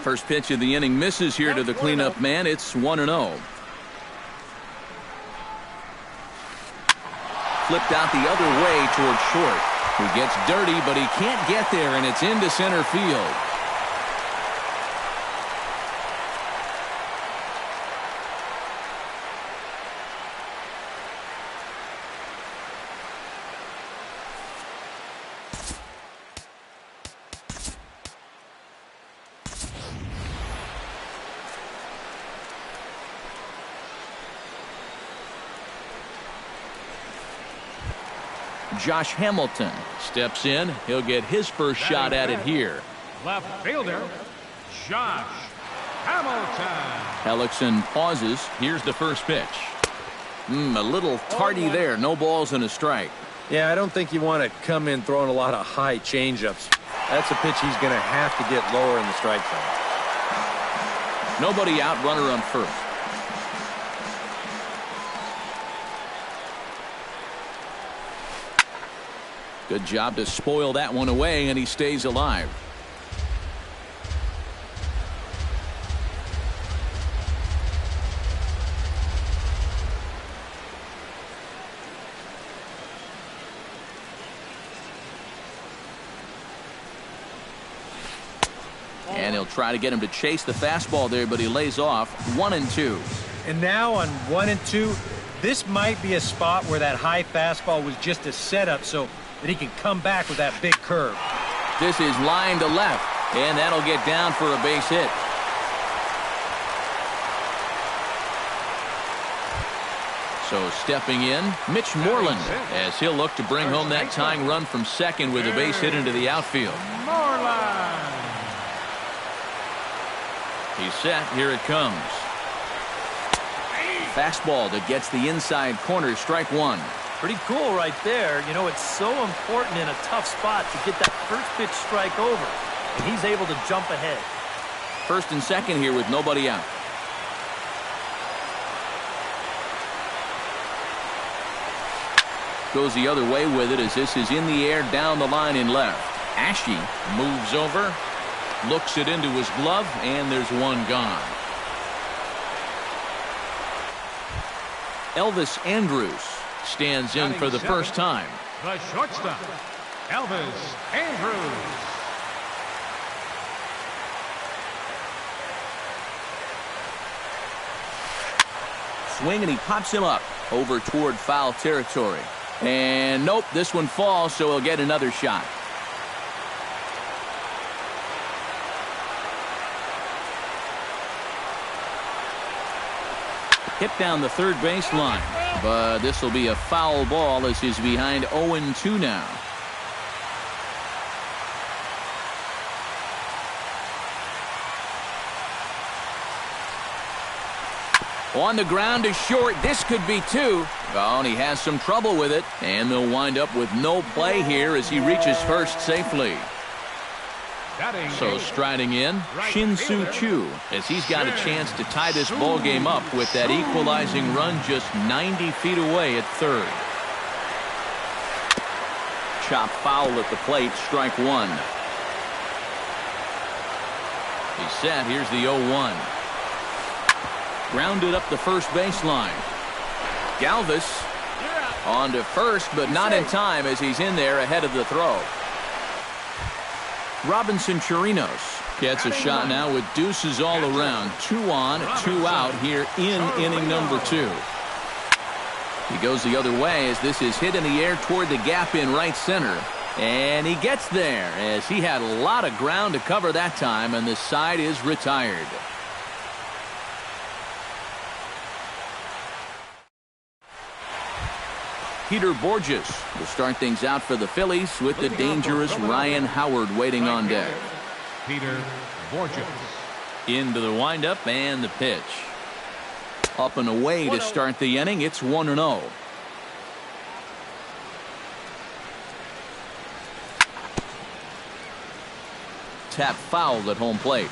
First pitch of the inning misses here to the cleanup man. It's 1-0. Flipped out the other way toward short. He gets dirty, but he can't get there, and it's into center field. Josh Hamilton steps in. He'll get his first shot at it here. Left fielder, Josh Hamilton. Hellickson pauses. Here's the first pitch. A little tardy there. No balls and a strike. Yeah, I don't think you want to come in throwing a lot of high changeups. That's a pitch he's going to have to get lower in the strike zone. Nobody out, runner on first. Good job to spoil that one away, and he stays alive. And he'll try to get him to chase the fastball there, but he lays off. 1-2. And now on 1-2, this might be a spot where that high fastball was just a setup so that he can come back with that big curve. This is line to left, and that'll get down for a base hit. So stepping in, Mitch Moreland, as he'll look to bring home that tying run from second with a base hit into the outfield. Moreland. He's set. Here it comes. Fastball that gets the inside corner. Strike one. Pretty cool right there. You know, it's so important in a tough spot to get that first pitch strike over. And he's able to jump ahead. First and second here with nobody out. Goes the other way with it as this is in the air down the line in left. Ashe moves over, looks it into his glove, and there's one gone. Elvis Andrus stands in for the first time. The shortstop, Elvis Andrus. Swing, and he pops him up over toward foul territory. And nope, this one falls, so he'll get another shot. Hit down the third baseline, but this will be a foul ball as he's behind 0-2 now. On the ground to short. This could be two. Oh, and he has some trouble with it. And they'll wind up with no play here as he reaches first safely. So striding in, Shin-Soo Choo, as he's got a chance to tie this ball game up with that equalizing run just 90 feet away at third. Chop foul at the plate. Strike one. He's set. Here's the 0-1. Grounded up the first baseline. Galvis on to first, but not in time as he's in there ahead of the throw. Robinson Chirinos Gets a shot now with deuces all around. 2 on, 2 out here in inning number 2. He goes the other way as this is hit in the air toward the gap in right center. And he gets there as he had a lot of ground to cover that time, and the side is retired. Peter Borges will start things out for the Phillies with the dangerous Ryan Howard waiting on deck. Peter Borges. Into the windup and the pitch. Up and away to start the inning. It's 1-0. Tap foul at home plate.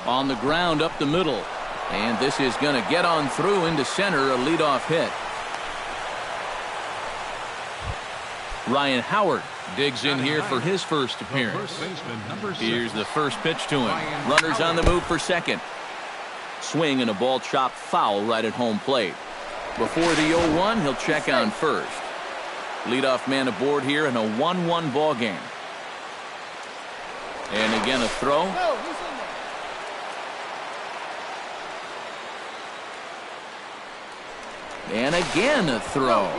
On the ground up the middle. And this is going to get on through into center, a leadoff hit. Ryan Howard digs in here for his first appearance. Here's the first pitch to him. Runners on the move for second. Swing and a ball chopped foul right at home plate. Before the 0-1, he'll check on first. Leadoff man aboard here in a 1-1 ball game. And again a throw. And again a throw.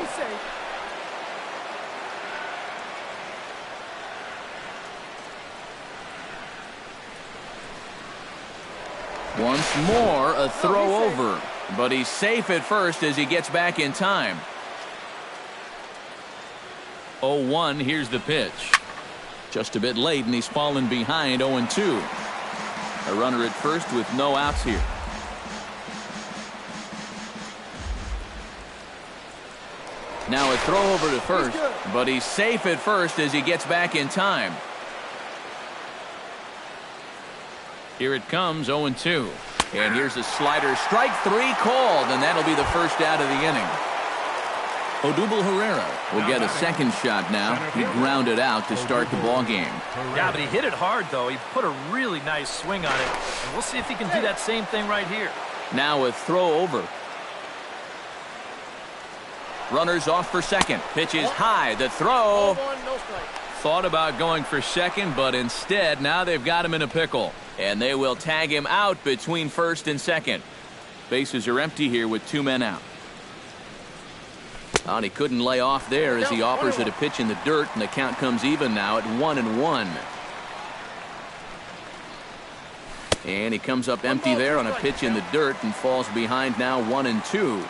Once more a throw over. But he's safe at first as he gets back in time. 0-1, here's the pitch. Just a bit late and he's fallen behind 0-2. A runner at first with no outs here. Now a throw over to first, but he's safe at first as he gets back in time. Here it comes, 0-2. And here's a slider, strike 3 called, and that'll be the first out of the inning. Odubel Herrera will get a second shot now. He grounded out to start the ball game. Yeah, but he hit it hard, though. He put a really nice swing on it, and we'll see if he can do that same thing right here. Now a throw over. Runners off for second. Pitch is high. The throw. Thought about going for second, but instead now they've got him in a pickle. And they will tag him out between first and second. Bases are empty here with 2 men out. And he couldn't lay off there as he offers it a pitch in the dirt, and the count comes even now at 1-1. And he comes up empty there on a pitch in the dirt and falls behind now 1-2.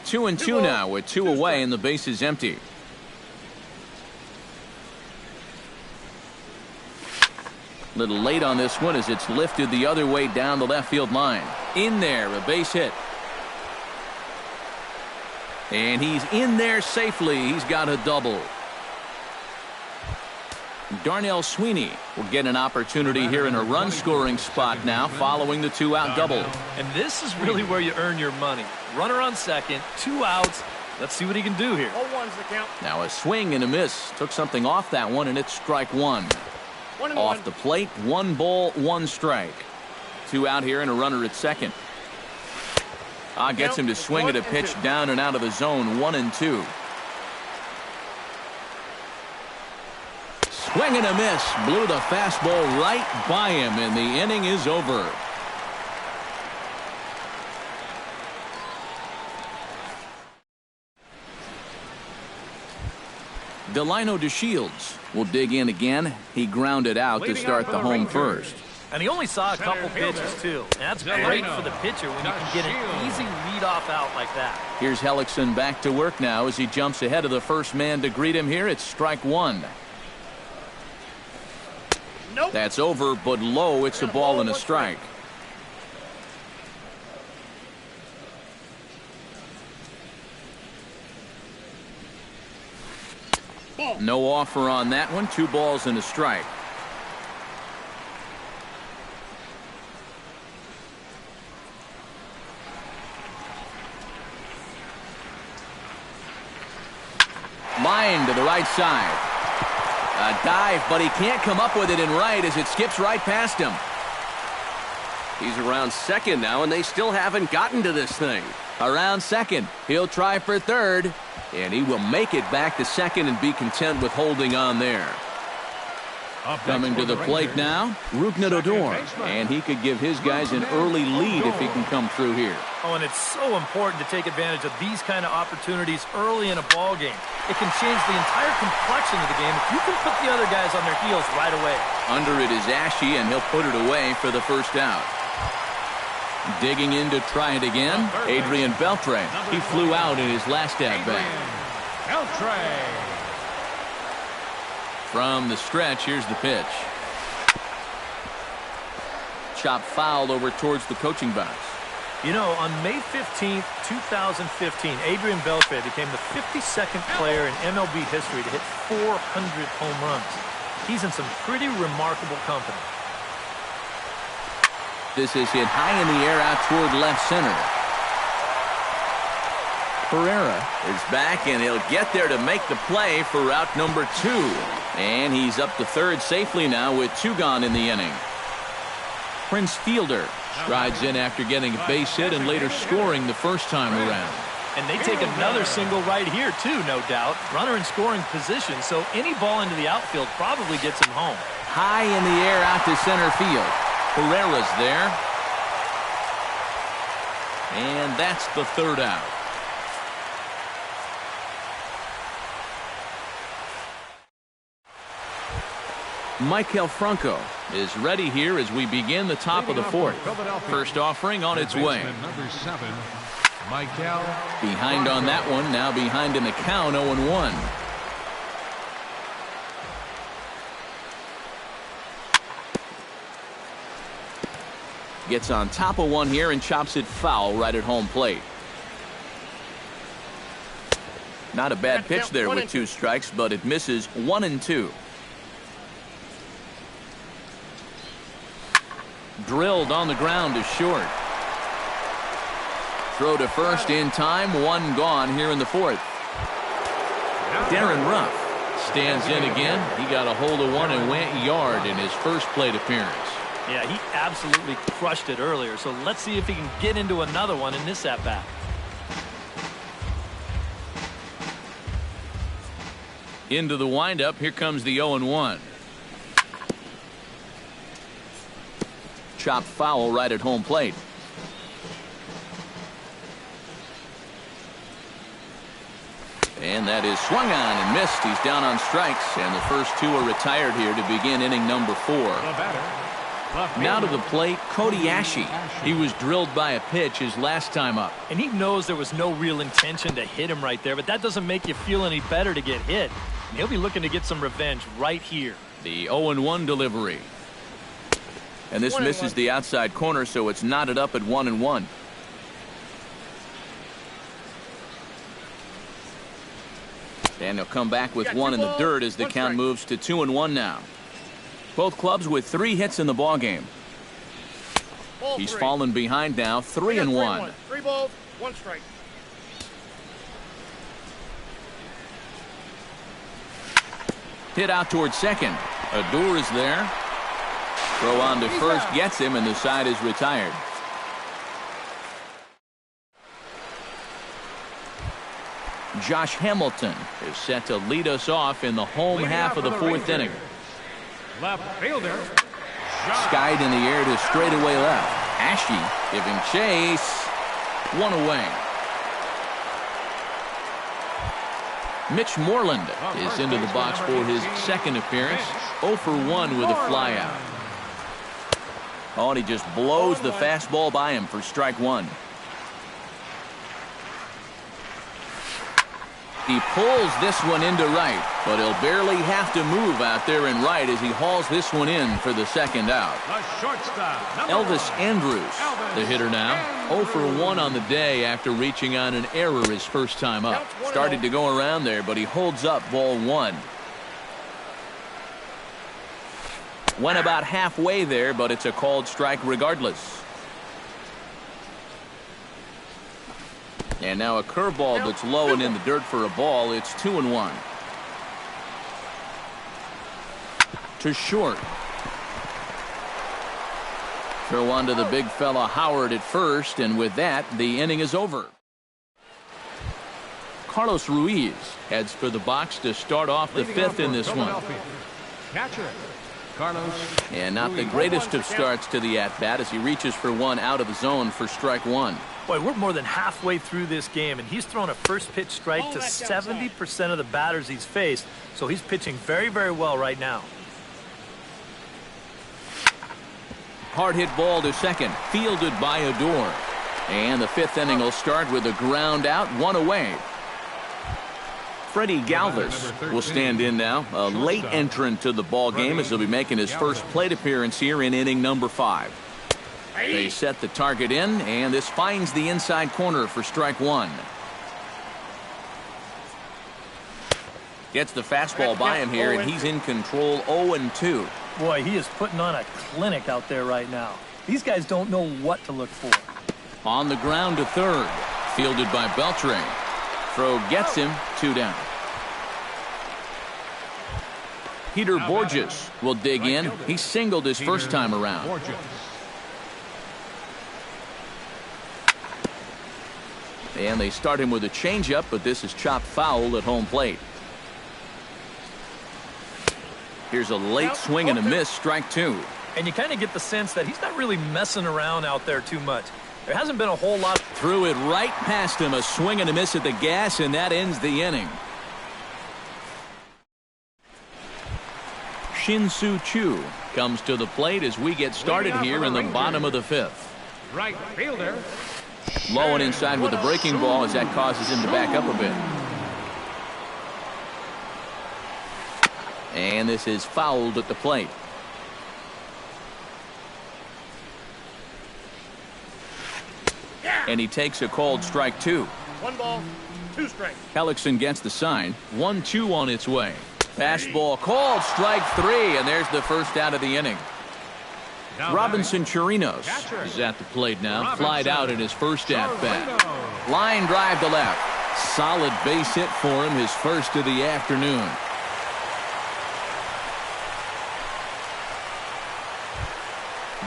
2-2 now with 2 away and the base is empty. Little late on this one as it's lifted the other way down the left field line. In there, a base hit. And he's in there safely. He's got a double. Darnell Sweeney will get an opportunity here in a run-scoring spot now following the 2-out double. And this is really where you earn your money. Runner on second, 2 outs. Let's see what he can do here. 0-1's the count. Now a swing and a miss. Took something off that one, and it's strike 1. Off the plate, 1 ball, 1 strike. 2 out here and a runner at second. Gets him to swing at a pitch down and out of the zone, 1-2. Swing and a miss. Blew the fastball right by him, and the inning is over. Delino DeShields will dig in again. He grounded out to start the home first. And he only saw a couple pitches, too. And that's great for the pitcher when you can get an easy leadoff out like that. Here's Hellickson back to work now as he jumps ahead of the first man to greet him here. It's strike 1. Nope. That's over, but low. It's a ball and a strike. No offer on that one. 2 balls and a strike. Line to the right side. A dive, but he can't come up with it in right as it skips right past him. He's around second now, and they still haven't gotten to this thing. Around second. He'll try for third, and he will make it back to second and be content with holding on there. Coming to the plate now, Rougned Odor, and he could give his guys an early lead if he can come through here. Oh, and it's so important to take advantage of these kind of opportunities early in a ball game. It can change the entire complexion of the game if you can put the other guys on their heels right away. Under it is Ashe, and he'll put it away for the first out. Digging in to try it again, Adrian Beltre. He flew out in his last at-bat. Beltre. From the stretch, here's the pitch. Chop fouled over towards the coaching box. You know, on May 15th, 2015, Adrian Beltre became the 52nd player in MLB history to hit 400 home runs. He's in some pretty remarkable company. This is hit high in the air out toward left center. Pereira is back, and he'll get there to make the play for route number 2. And he's up to third safely now with 2 gone in the inning. Prince Fielder strides in after getting a base hit and later scoring the first time around. And they take another single right here, too, no doubt. Runner in scoring position, so any ball into the outfield probably gets him home. High in the air out to center field. Pereira's there. And that's the third out. Maikel Franco is ready here as we begin the top of the fourth. First offering on its way. Number 7, Maikel. Behind on that one, now behind in the count, 0-1. Gets on top of one here and chops it foul right at home plate. Not a bad pitch there with 2 strikes, but it misses 1-2. Drilled on the ground to short. Throw to first in time, 1 gone here in the fourth. Darren Ruff stands in again. He got a hold of one and went yard in his first plate appearance. Yeah, he absolutely crushed it earlier, so let's see if he can get into another one in this at-bat. Into the windup, here comes the 0-1. Chop foul right at home plate. And that is swung on and missed. He's down on strikes, and the first 2 are retired here to begin inning number 4. Now to the plate, Cody Ashe. He was drilled by a pitch his last time up. And he knows there was no real intention to hit him right there, but that doesn't make you feel any better to get hit. And he'll be looking to get some revenge right here. The 0-1 delivery. And this misses the outside corner, so it's knotted up at 1-1. And he'll come back with 1 in the dirt as the count moves to 2-1 now. Both clubs with 3 hits in the ball game. He's fallen behind now, 3-1. 3 balls, 1 strike. Hit out towards second. Odor is there. Throw on to first gets him, and the side is retired. Josh Hamilton is set to lead us off in the home half of the 4th inning. Left fielder. Skied in the air to straightaway left. Ashe giving chase. 1 away. Mitch Moreland is into the box for his second appearance. 0 for 1 with a flyout. Oh, and he just blows the fastball by him for strike 1. He pulls this one into right, but he'll barely have to move out there in right as he hauls this one in for the second out. The shortstop, Elvis Andrus, the hitter now, 0 for 1 on the day after reaching on an error his first time up. Started to go around there, but he holds up ball 1. Went about halfway there, but it's a called strike regardless. And now a curveball that's low and in the dirt for a ball. It's 2-1. To short. Throw on to the big fella Howard at first, and with that, the inning is over. Carlos Ruiz heads for the box to start off the fifth in this one. Catcher, Carlos. And not the greatest of starts to the at-bat as he reaches for one out of the zone for strike one. Boy, we're more than halfway through this game, and he's thrown a first pitch strike to 70% of the batters he's faced, so he's pitching very, very well right now. Hard hit ball to second, fielded by Odor. And the fifth inning will start with a ground out, one away. Freddie Galvis will stand in now, a late entrant to the ball game as he'll be making his first plate appearance here in inning number 5. They set the target in, and this finds the inside corner for strike one. Gets the fastball by him here, and he's in control 0-2. Boy, he is putting on a clinic out there right now. These guys don't know what to look for. On the ground to third, fielded by Beltre. Throw gets him, 2 down. Peter Borges will dig in. He singled his first time around. And they start him with a changeup, but this is chopped foul at home plate. Here's a late swing and a miss, strike 2. And you kind of get the sense that he's not really messing around out there too much. There hasn't been a whole lot. Threw it right past him, a swing and a miss at the gas, and that ends the inning. Shin-Soo Choo comes to the plate as we get started here in the bottom of the fifth. Right fielder. Low and inside with the breaking ball as that causes him to back up a bit. And this is fouled at the plate. And he takes a called strike 2. 1 ball, 2 strikes. Hellickson gets the sign. 1-2 on its way. Fastball called strike 3, and there's the first out of the inning. Robinson Chirinos is at the plate now. Flied out in his first at-bat. Line drive to left. Solid base hit for him, his first of the afternoon.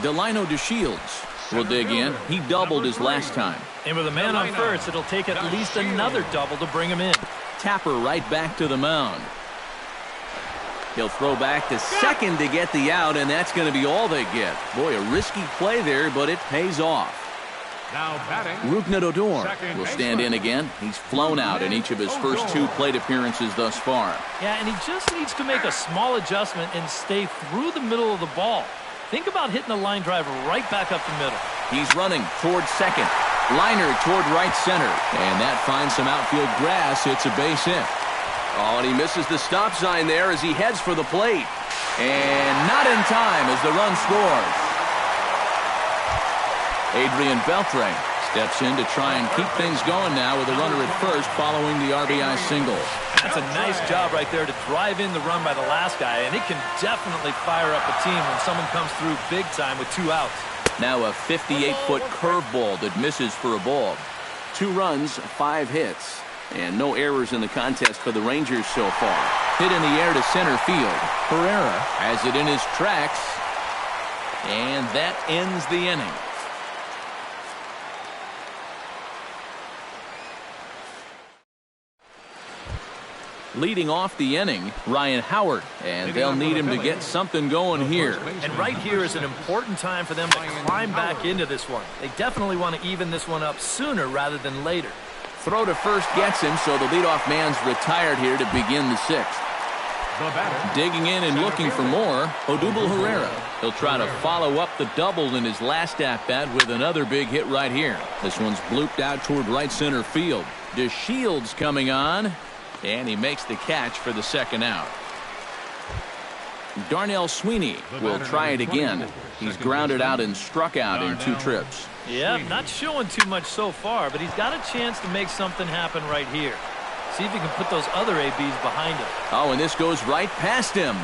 Delino DeShields will dig in. He doubled his last time. And with a man on first, it'll take at least another double to bring him in. Tapper right back to the mound. He'll throw back to second to get the out, and that's going to be all they get. Boy, a risky play there, but it pays off. Now batting, Rougned Odor will stand in again. He's flown out in each of his first 2 plate appearances thus far. Yeah, and he just needs to make a small adjustment and stay through the middle of the ball. Think about hitting a line drive right back up the middle. He's running toward second. Liner toward right center. And that finds some outfield grass. It's a base hit. Oh, and he misses the stop sign there as he heads for the plate. And not in time as the run scores. Adrian Beltre steps in to try and keep things going now with a runner at first following the RBI single. That's a nice job right there to drive in the run by the last guy, and it can definitely fire up a team when someone comes through big time with 2 outs. Now a 58-foot curveball that misses for a ball. 2 runs, 5 hits, and no errors in the contest for the Rangers so far. Hit in the air to center field. Herrera has it in his tracks, and that ends the inning. Leading off the inning, Ryan Howard, and they'll need him to get something going here. And right here is an important time for them to climb back into this one. They definitely want to even this one up sooner rather than later. Throw to first gets him, so the leadoff man's retired here to begin the 6th. Digging in and looking for more, Odubel Herrera. He'll try to follow up the double in his last at-bat with another big hit right here. This one's blooped out toward right center field. DeShields coming on. And he makes the catch for the second out. Darnell Sweeney will try it again. He's grounded out and struck out in 2 trips. Yeah, not showing too much so far, but he's got a chance to make something happen right here. See if he can put those other ABs behind him. Oh, and this goes right past him.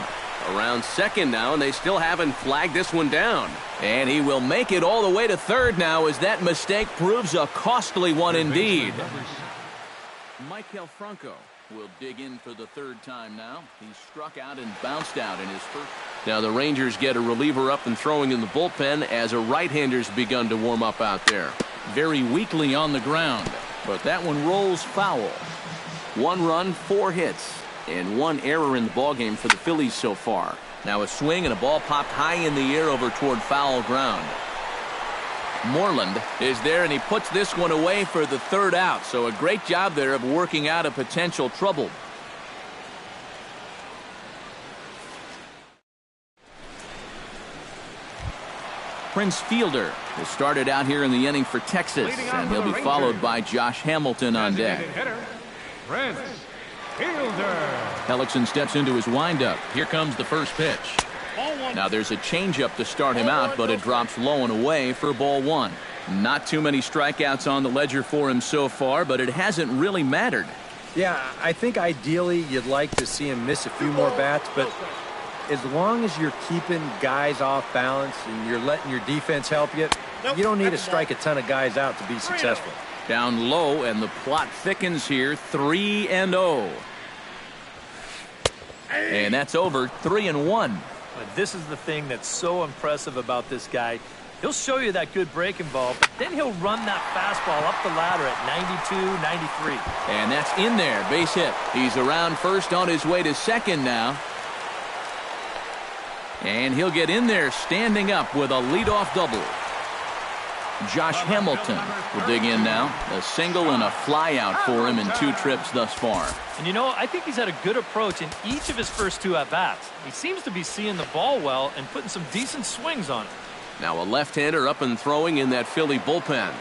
Around second now, and they still haven't flagged this one down. And he will make it all the way to third now as that mistake proves a costly one indeed. Maikel Franco will dig in for the third time now. He struck out and bounced out in his first. Now the Rangers get a reliever up and throwing in the bullpen as a right-hander's begun to warm up out there. Very weakly on the ground, but that one rolls foul. 1 run, 4 hits, and 1 error in the ballgame for the Phillies so far. Now a swing and a ball popped high in the air over toward foul ground. Moreland is there, and he puts this one away for the 3rd out. So a great job there of working out a potential trouble. Prince Fielder will start it out here in the inning for Texas, and he'll be followed by Josh Hamilton on deck. Prince Fielder. Hellickson steps into his windup. Here comes the first pitch. Now there's a changeup to start him out, but it drops low and away for ball 1. Not too many strikeouts on the ledger for him so far, but it hasn't really mattered. Yeah, I think ideally you'd like to see him miss a few more bats, but as long as you're keeping guys off balance and you're letting your defense help you, you don't need to strike a ton of guys out to be successful. Down low, and the plot thickens here. 3-0. And that's over. 3-1. But this is the thing that's so impressive about this guy. He'll show you that good breaking ball, but then he'll run that fastball up the ladder at 92, 93. And that's in there. Base hit. He's around first on his way to second now. And he'll get in there standing up with a leadoff double. Josh Hamilton will dig in now. A single and a fly out for him in 2 trips thus far. And you know, I think he's had a good approach in each of his first 2 at-bats. He seems to be seeing the ball well and putting some decent swings on it. Now a left-hander up and throwing in that Philly bullpen.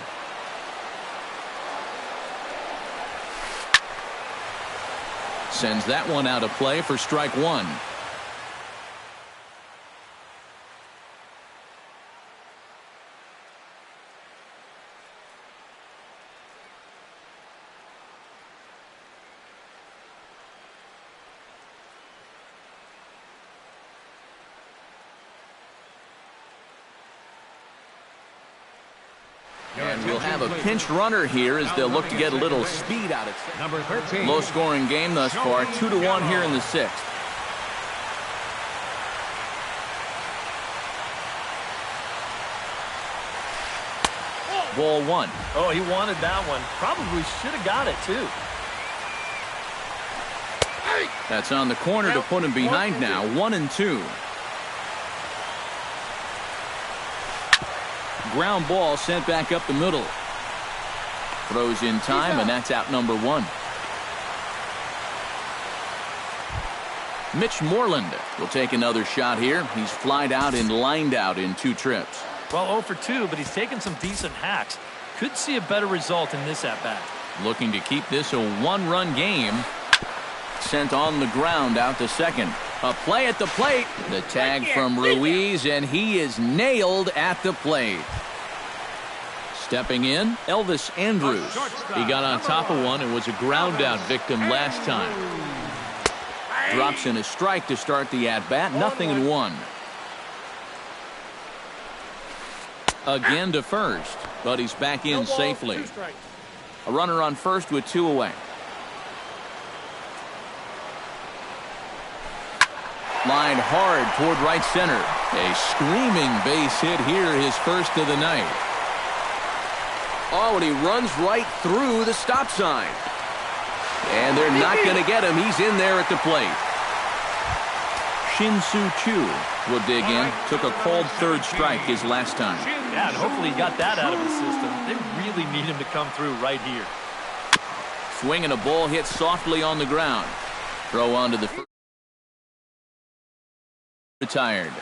Sends that one out of play for strike 1. And we'll have a pinch runner here as they'll look to get a little speed out of it. Number 13. Low-scoring game thus far, 2-1 here in the 6th. Ball 1. Oh, he wanted that one. Probably should have got it, too. That's on the corner to put him behind now. 1-2. Ground ball sent back up the middle. Throws in time, and that's out number 1. Mitch Moreland will take another shot here. He's flied out and lined out in 2 trips. Well, 0 for 2, but he's taken some decent hacks. Could see a better result in this at-bat. Looking to keep this a 1-run game. Sent on the ground out to second. A play at the plate. The tag from Ruiz, and he is nailed at the plate. Stepping in, Elvis Andrus. He got on top of one and was a ground-out victim last time. Drops in a strike to start the at-bat. 0-1. Again to first, but he's back in safely. A runner on first with 2 away. Lined hard toward right center. A screaming base hit here, his first of the night. Oh, and he runs right through the stop sign. And they're not going to get him. He's in there at the plate. Shin-Soo Choo will dig in. Took a called 3rd strike his last time. Yeah, and hopefully he got that out of his system. They really need him to come through right here. Swing and a ball hit softly on the ground. Throw onto the first. Retired.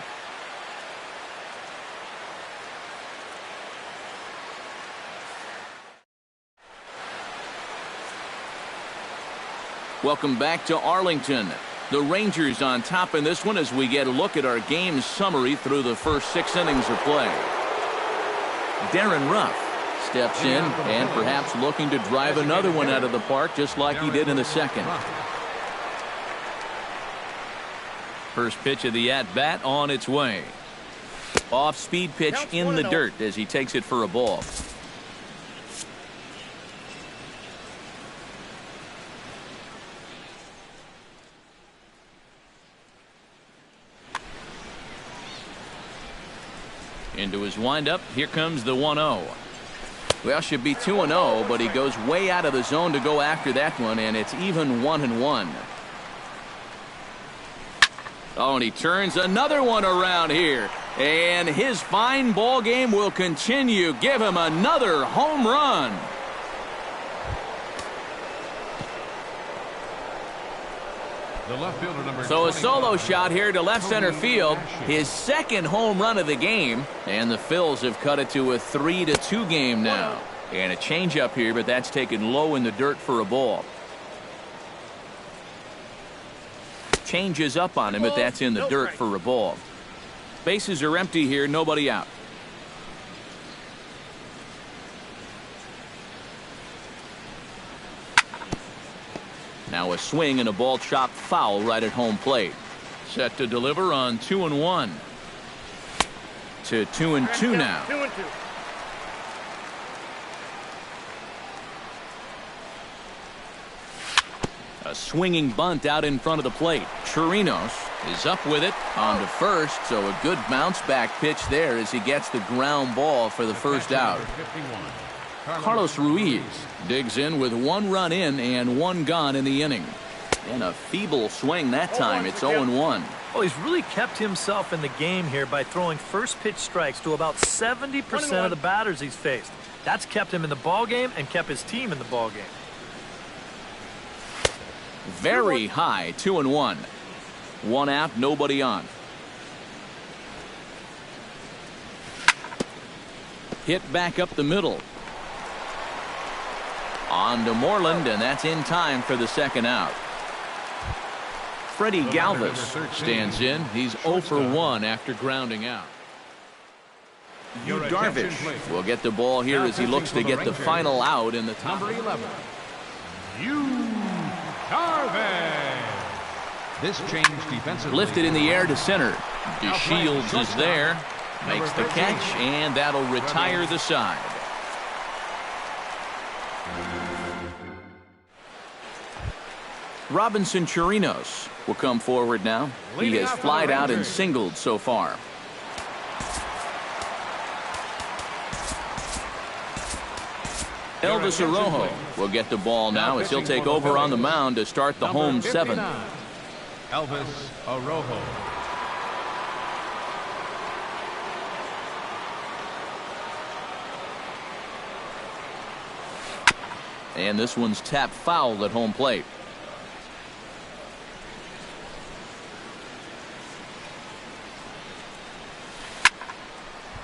Welcome back to Arlington. The Rangers on top in this one as we get a look at our game summary through the first 6 innings of play. Darren Ruff steps in and perhaps looking to drive another one out of the park just like he did in the second. First pitch of the at-bat on its way. Off-speed pitch in the dirt as he takes it for a ball. Into his windup, here comes the 1-0. Well, should be 2-0, but he goes way out of the zone to go after that one, and it's even 1-1. Oh, and he turns another one around here. And his fine ball game will continue. Give him another home run. The left fielder, number So a 25, solo shot here to left center field. His second home run of the game. And the Phils have cut it to a 3-2 game now. And a changeup here, but that's taken low in the dirt for a ball. Changes up on him, but that's in the dirt for a ball. Bases are empty here, nobody out. Now a swing and a ball chopped foul right at home plate. Set to deliver on 2-1. To 2-2 now. 2-2. A swinging bunt out in front of the plate. Chirinos is up with it on to first, so a good bounce back pitch there as he gets the ground ball for the first out. 51. Carlos Ruiz digs in with 1 run in and 1 gone in the inning. And a feeble swing that time. It's 0-1. Well, he's really kept himself in the game here by throwing first pitch strikes to about 70% of the batters he's faced. That's kept him in the ball game and kept his team in the ball game. Very high, 2-1. 1 out, nobody on. Hit back up the middle. On to Moreland, and that's in time for the second out. Freddie Galvis stands in. He's 0 for 1 after grounding out. Yu Darvish will get the ball here as he looks to get the final out in the top. Number 11. Yu Darvish. This change defensively. Lifted in the air to center. DeShields is there. Makes the catch, and that'll retire the side. Robinson Chirinos will come forward now. He has flied out and singled so far. Elvis Arrojo will get the ball now as he'll take over on the mound to start the home 7th. Elvis Arrojo. And this one's tapped foul at home plate.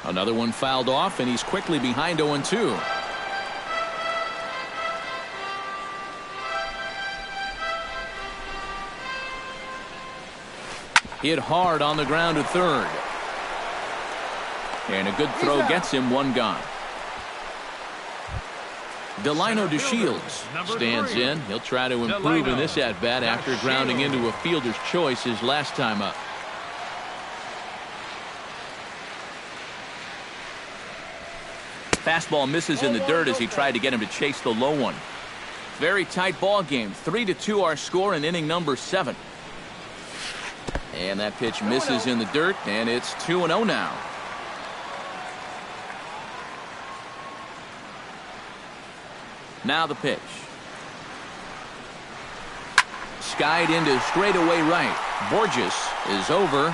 Another one fouled off, and he's quickly behind 0-2. Hit hard on the ground to third. And a good throw gets him 1 gone. Delino DeShields stands in. He'll try to improve in this at-bat after grounding into a fielder's choice his last time up. Fastball misses in the dirt as he tried to get him to chase the low one. Very tight ball game. 3-2 our score in inning number 7. And that pitch misses in the dirt, and it's 2-0 now. Now the pitch. Skied into straightaway right. Borges is over.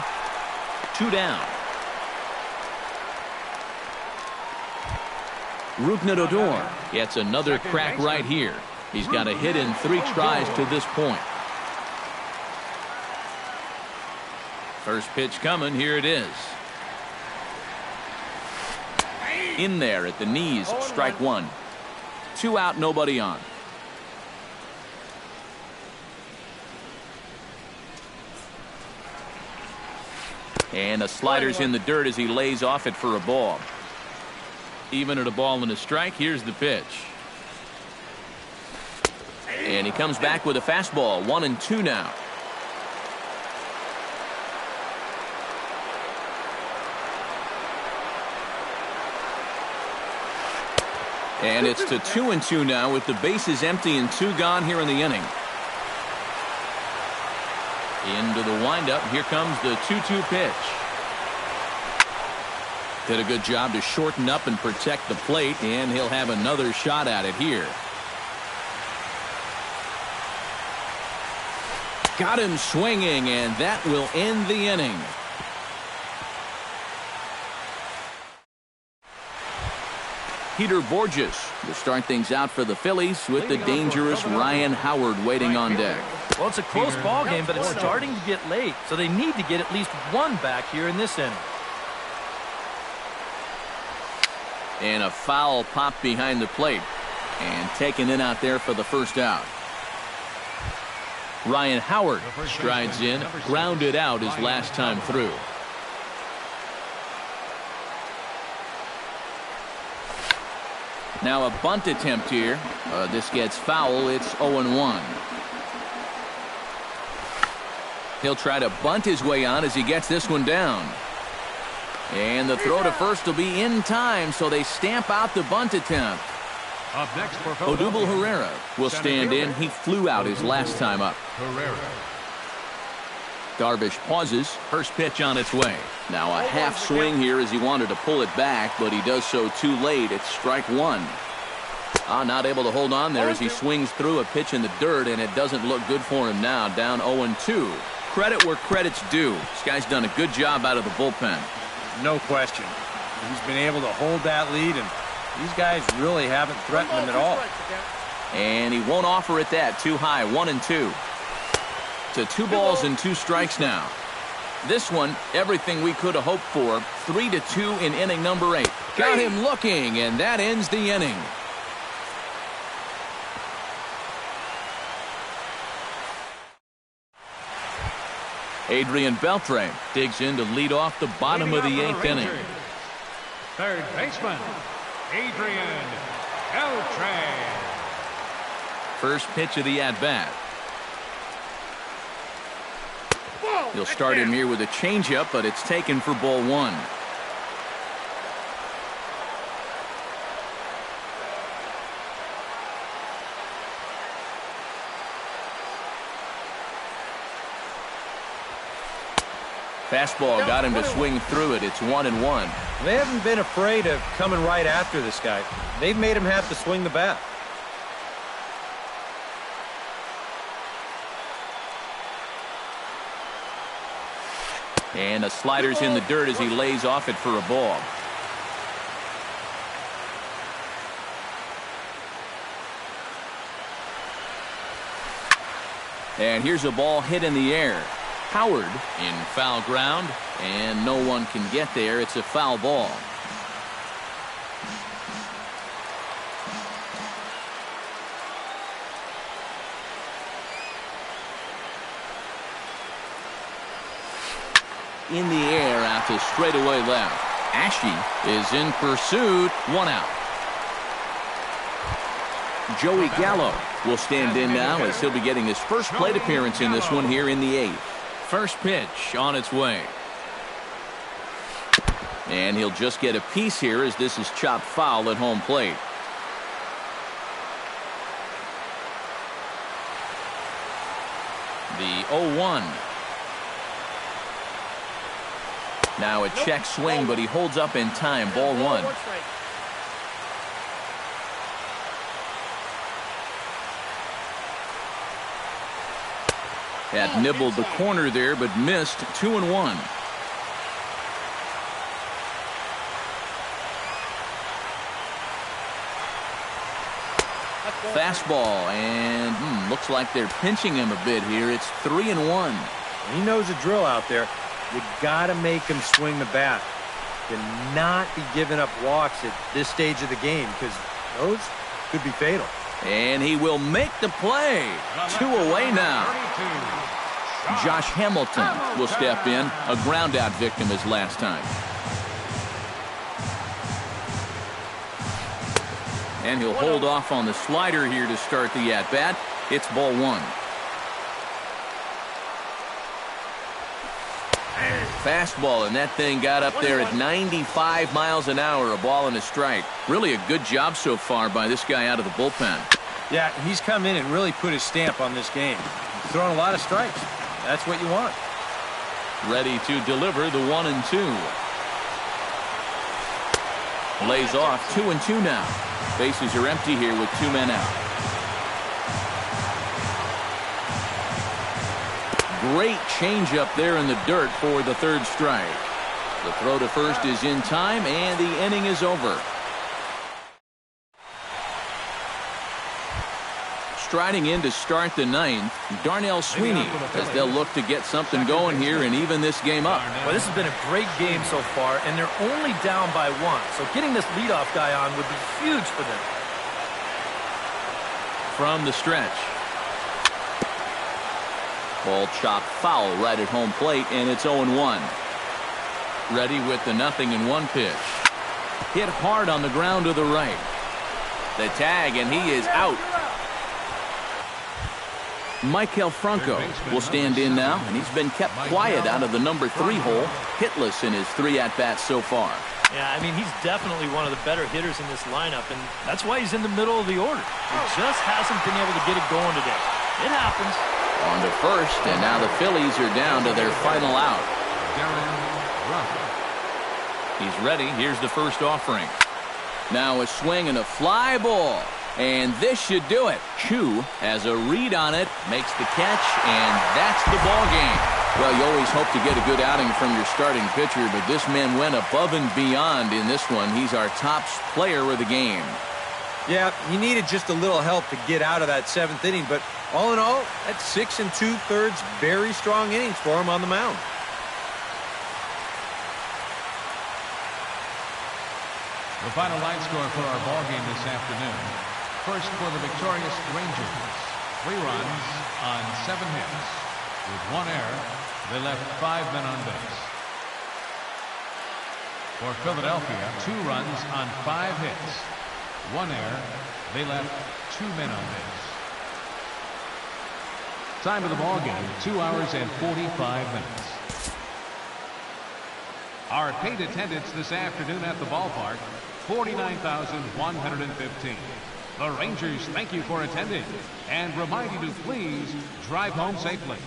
2 down. Rougned Odor gets another crack right here. He's got a hit in 3 tries to this point. First pitch coming. Here it is. In there at the knees. Strike 1. 2 out, nobody on. And the slider's in the dirt as he lays off it for a ball. Even at a ball and a strike. Here's the pitch. And he comes back with a fastball. 1-2 now. And it's to 2-2 now with the bases empty and 2 gone here in the inning. Into the windup. Here comes the 2-2 pitch. Did a good job to shorten up and protect the plate, and he'll have another shot at it here. Got him swinging, and that will end the inning. Peter Borges will start things out for the Phillies with the dangerous Ryan Howard waiting on deck. Well, it's a close ball game, but it's starting to get late, so they need to get at least one back here in this inning. And a foul pop behind the plate, and taken in out there for the first out. Ryan Howard strides in, grounded out his last time through. Now a bunt attempt here. This gets foul. It's 0-1. He'll try to bunt his way on as he gets this one down. And the throw to first will be in time, so they stamp out the bunt attempt. Up next for Odubel Herrera will stand in. He flew out his last time up. Herrera. Darvish pauses. First pitch on its way. Now a half swing here as he wanted to pull it back, but he does so too late. It's strike one. Not able to hold on there as he swings through a pitch in the dirt, and it doesn't look good for him now. Down 0-2. Credit where credit's due. This guy's done a good job out of the bullpen. No question. He's been able to hold that lead, and these guys really haven't threatened him at all. And he won't offer it that. Too high. 1-2. To 2 balls and 2 strikes now. This one, everything we could have hoped for. 3-2 in inning number 8. Got him looking, and that ends the inning. Adrian Beltre digs in to lead off the bottom of the 8th inning. Third baseman, Adrian Beltre. First pitch of the at-bat. He'll start him here with a changeup, but it's taken for ball 1. Fastball got him to swing through it. It's 1-1. They haven't been afraid of coming right after this guy. They've made him have to swing the bat. And a slider's in the dirt as he lays off it for a ball. And here's a ball hit in the air. Howard in foul ground, and no one can get there. It's a foul ball. In the air out to straightaway left. Ashe is in pursuit. 1 out. Joey Gallo will stand in now as he'll be getting his first plate appearance in this one here in the 8th. First pitch on its way. And he'll just get a piece here as this is chopped foul at home plate. The 0-1. Now a check swing, but he holds up in time. Ball 1. Had nibbled the corner there, but missed. 2-1. Fastball, and looks like they're pinching him a bit here. It's 3-1. He knows the drill out there. You got to make him swing the bat. Cannot be giving up walks at this stage of the game because those could be fatal. And he will make the play. 2 away now. Josh Hamilton will step in. A ground out victim his last time. And he'll hold off on the slider here to start the at bat. It's ball 1. Fastball, and that thing got up there at 95 miles an hour. A ball and a strike. Really a good job so far by this guy out of the bullpen. Yeah, he's come in and really put his stamp on this game. He's throwing a lot of strikes. That's what you want. Ready to deliver the 1-2. Lays off 2-2 now. Bases are empty here with 2 men out. Great changeup there in the dirt for the 3rd strike. The throw to first is in time, and the inning is over. Striding in to start the 9th, Darnell Sweeney, as they'll look to get something going here and even this game up. Well, this has been a great game so far, and they're only down by 1. So getting this leadoff guy on would be huge for them. From the stretch. Ball chopped foul right at home plate, and it's 0-1. Ready with the 0-1 pitch. Hit hard on the ground to the right. The tag, and he is out. Maikel Franco will stand in now, and he's been kept quiet out of the number 3 hole, hitless in his 3 at-bats so far. Yeah, I mean, he's definitely one of the better hitters in this lineup, and that's why he's in the middle of the order. He just hasn't been able to get it going today. It happens. On to first, and now the Phillies are down to their final out. He's ready. Here's the first offering. Now a swing and a fly ball. And this should do it. Chu has a read on it, makes the catch, and that's the ball game. Well, you always hope to get a good outing from your starting pitcher, but this man went above and beyond in this one. He's our top player of the game. Yeah, he needed just a little help to get out of that 7th inning, but all in all, that's 6 2/3 very strong innings for him on the mound. The final line score for our ball game this afternoon. First for the victorious Rangers. 3 runs on 7 hits. With 1 error, they left 5 men on base. For Philadelphia, 2 runs on 5 hits. 1 error, they left 2 men on base. Time of the ball game, 2 hours and 45 minutes. Our paid attendance this afternoon at the ballpark, 49,115. The Rangers thank you for attending and remind you to please drive home safely.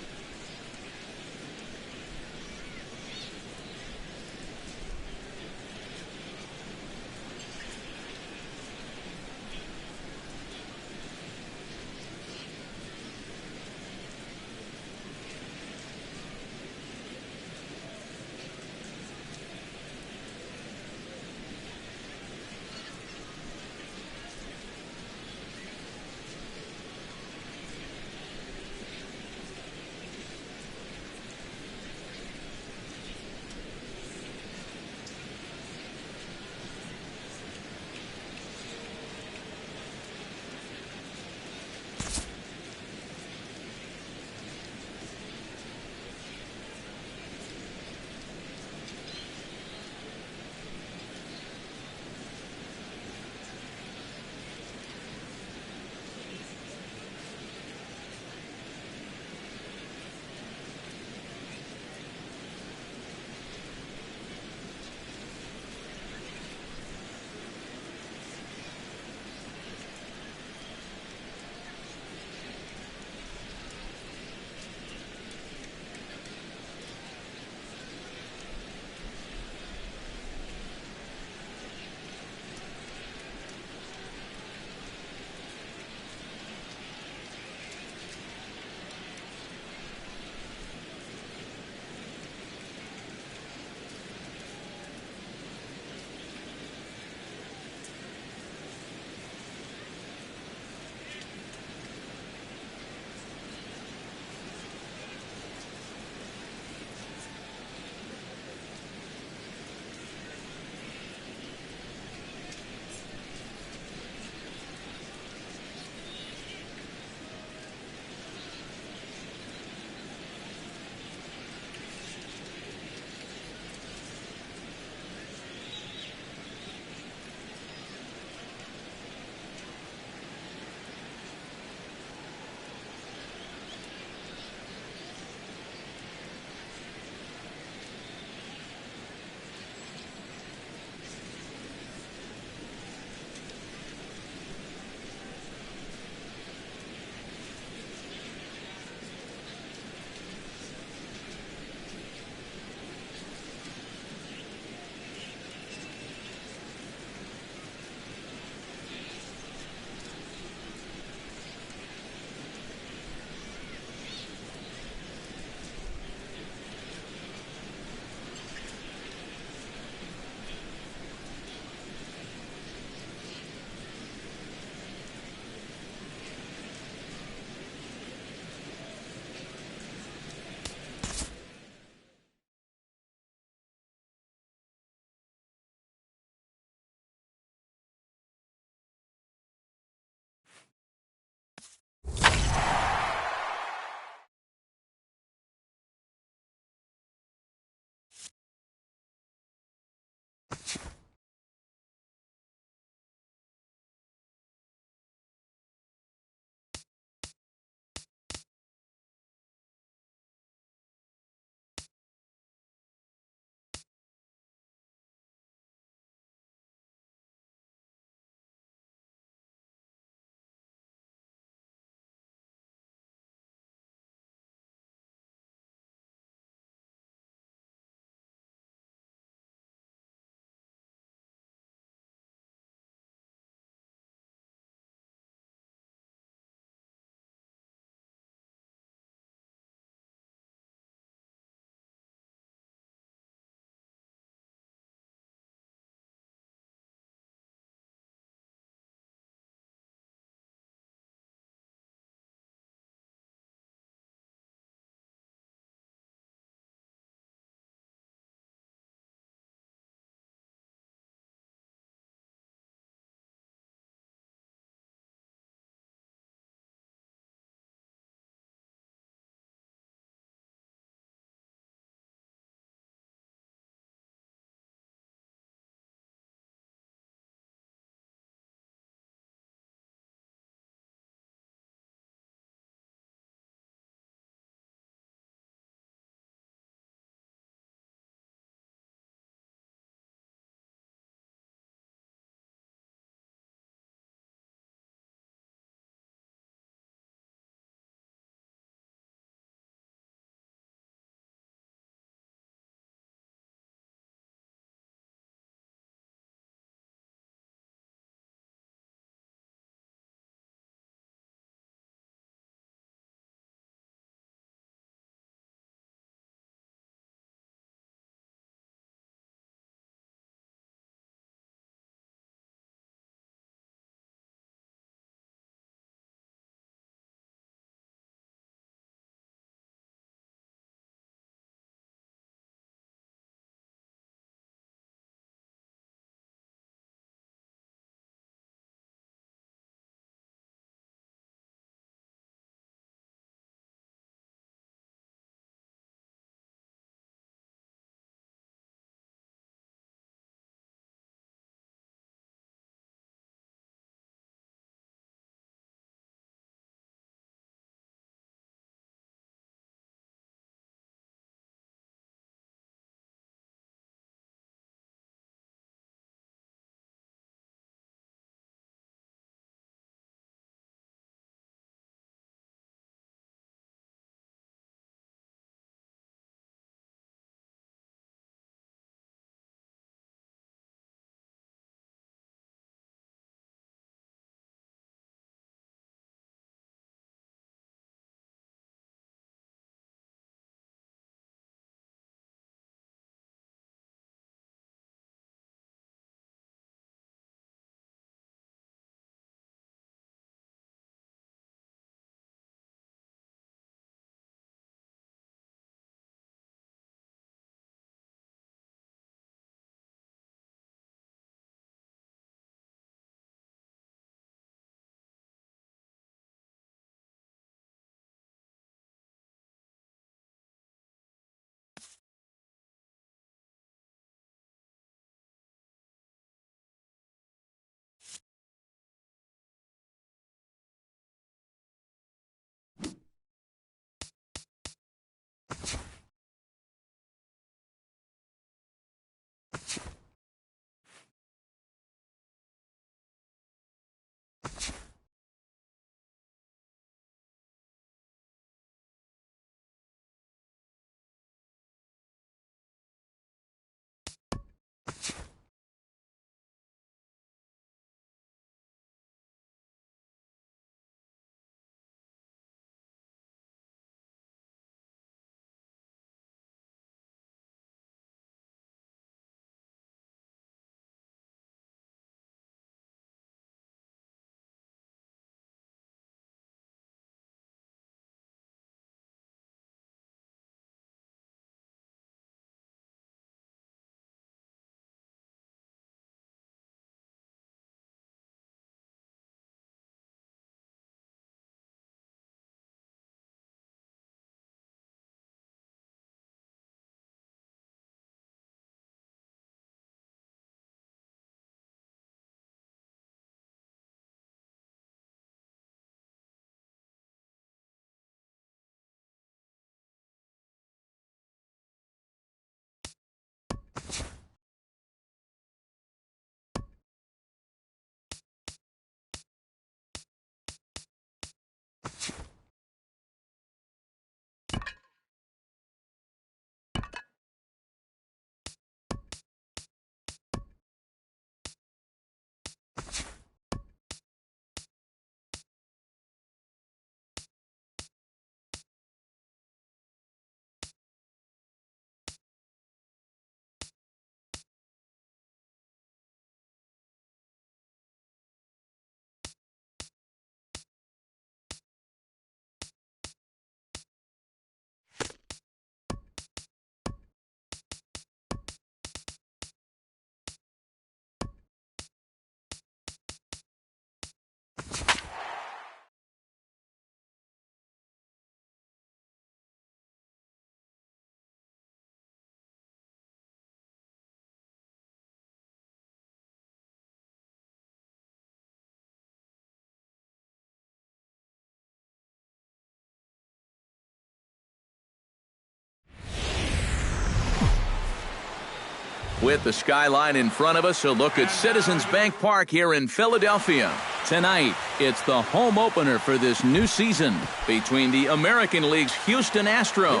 With the skyline in front of us, a look at Citizens Bank Park here in Philadelphia. Tonight, it's the home opener for this new season between the American League's Houston Astros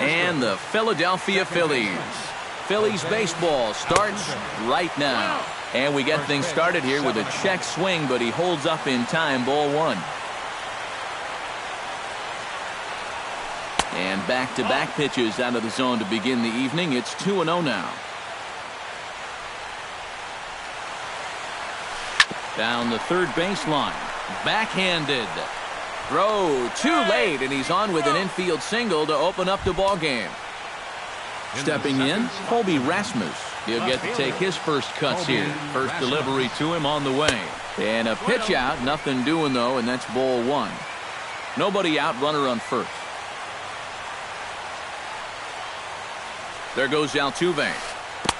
and the Philadelphia Phillies. Phillies baseball starts right now. And we get things started here with a check swing, but he holds up in time, ball one. And back-to-back pitches out of the zone to begin the evening. It's 2-0 now. Down the third baseline. Backhanded. Throw too late, and he's on with an infield single to open up the ball game. Stepping in, Colby Rasmus. He'll get to take his first cuts here. First delivery to him on the way. And a pitch out. Nothing doing, though, and that's ball one. Nobody out, runner on first. There goes Altuve.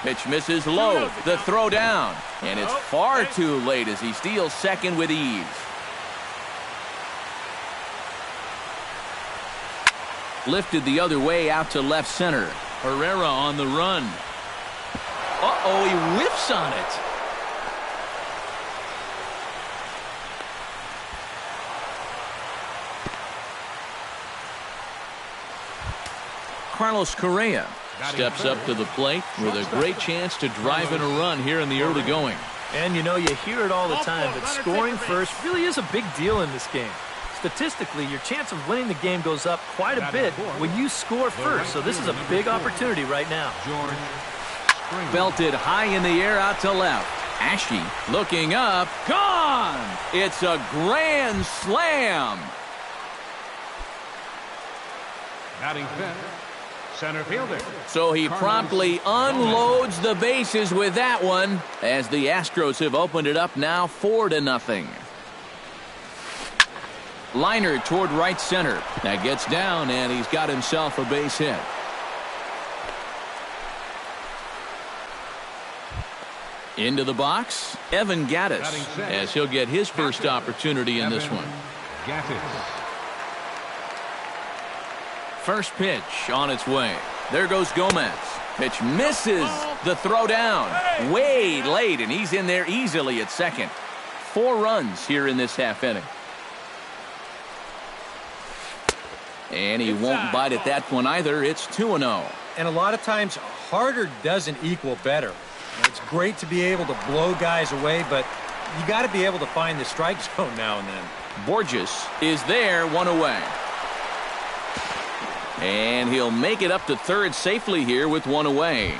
Pitch misses low. The throw down. And it's far too late as he steals second with ease. Lifted the other way out to left center. Herrera on the run. Uh-oh, he whiffs on it. Carlos Correa steps up to the plate with a great chance to drive in a run here in the early going. And you know, you hear it all the time, but scoring first really is a big deal in this game. Statistically, your chance of winning the game goes up quite a bit when you score first, so this is a big opportunity right now. Belted high in the air out to left. Ashe looking up. Gone! It's a grand slam. Batting fifth, center fielder. So he promptly unloads the bases with that one as the Astros have opened it up now 4-0. Liner toward right center. That gets down, and he's got himself a base hit. Into the box, Evan Gattis, as he'll get his first opportunity in this one. First pitch on its way. There goes Gomez. Pitch misses. The throw down. Way late, and he's in there easily at second. 4 runs here in this half inning. And he won't bite at that one either. It's 2-0. And a lot of times, harder doesn't equal better. It's great to be able to blow guys away, but you got to be able to find the strike zone now and then. Borges is there, 1 away. And he'll make it up to third safely here with 1 away.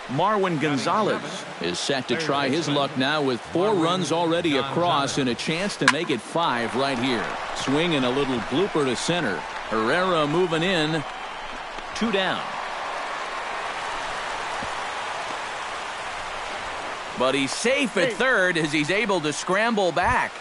Marwin Gonzalez is set to try his luck now with 4 runs already across and a chance to make it 5 right here. Swinging a little blooper to center. Herrera moving in. 2 down. But he's safe at third as he's able to scramble back.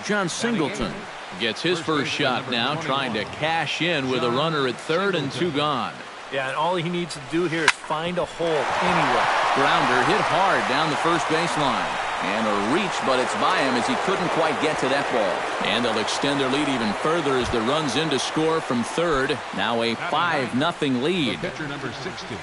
John Singleton gets his first shot now, trying to cash in with a runner at third and 2 gone. Yeah, and all he needs to do here is find a hole anywhere. Grounder hit hard down the first baseline. And a reach, but it's by him as he couldn't quite get to that ball. And they'll extend their lead even further as the run's in to score from third. Now a 5-0 lead. Pitcher number 60.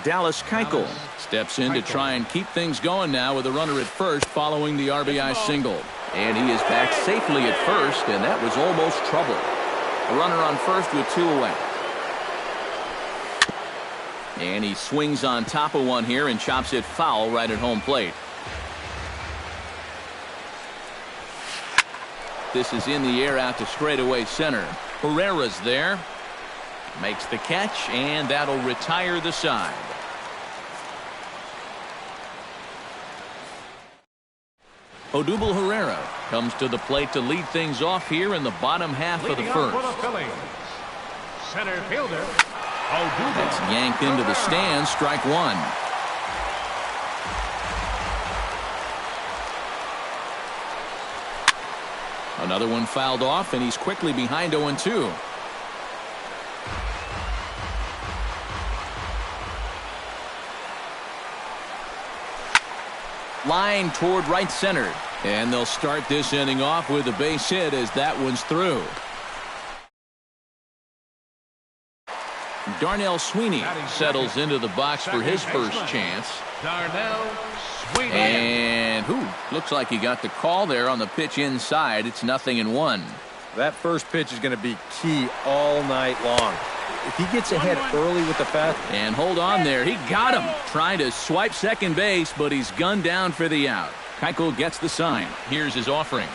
Dallas Keuchel steps in to try and keep things going now with a runner at first following the RBI single. And he is back safely at first, and that was almost trouble. A runner on first with 2 away. And he swings on top of one here and chops it foul right at home plate. This is in the air out to straightaway center. Herrera's there. Makes the catch, and that'll retire the side. Odubel Herrera comes to the plate to lead things off here in the bottom half of the first. Center fielder, Odubel. That's yanked into the stands, strike 1. Another one fouled off, and he's quickly behind 0-2. Line toward right center. And they'll start this inning off with a base hit as that one's through. Darnell Sweeney settles into the box for his first chance. Darnell Sweeney. And looks like he got the call there on the pitch inside. It's 0-1. That first pitch is going to be key all night long. If he gets ahead early with the fast. And hold on there. He got him. Trying to swipe second base, but he's gunned down for the out. Keuchel gets the sign. Here's his offering.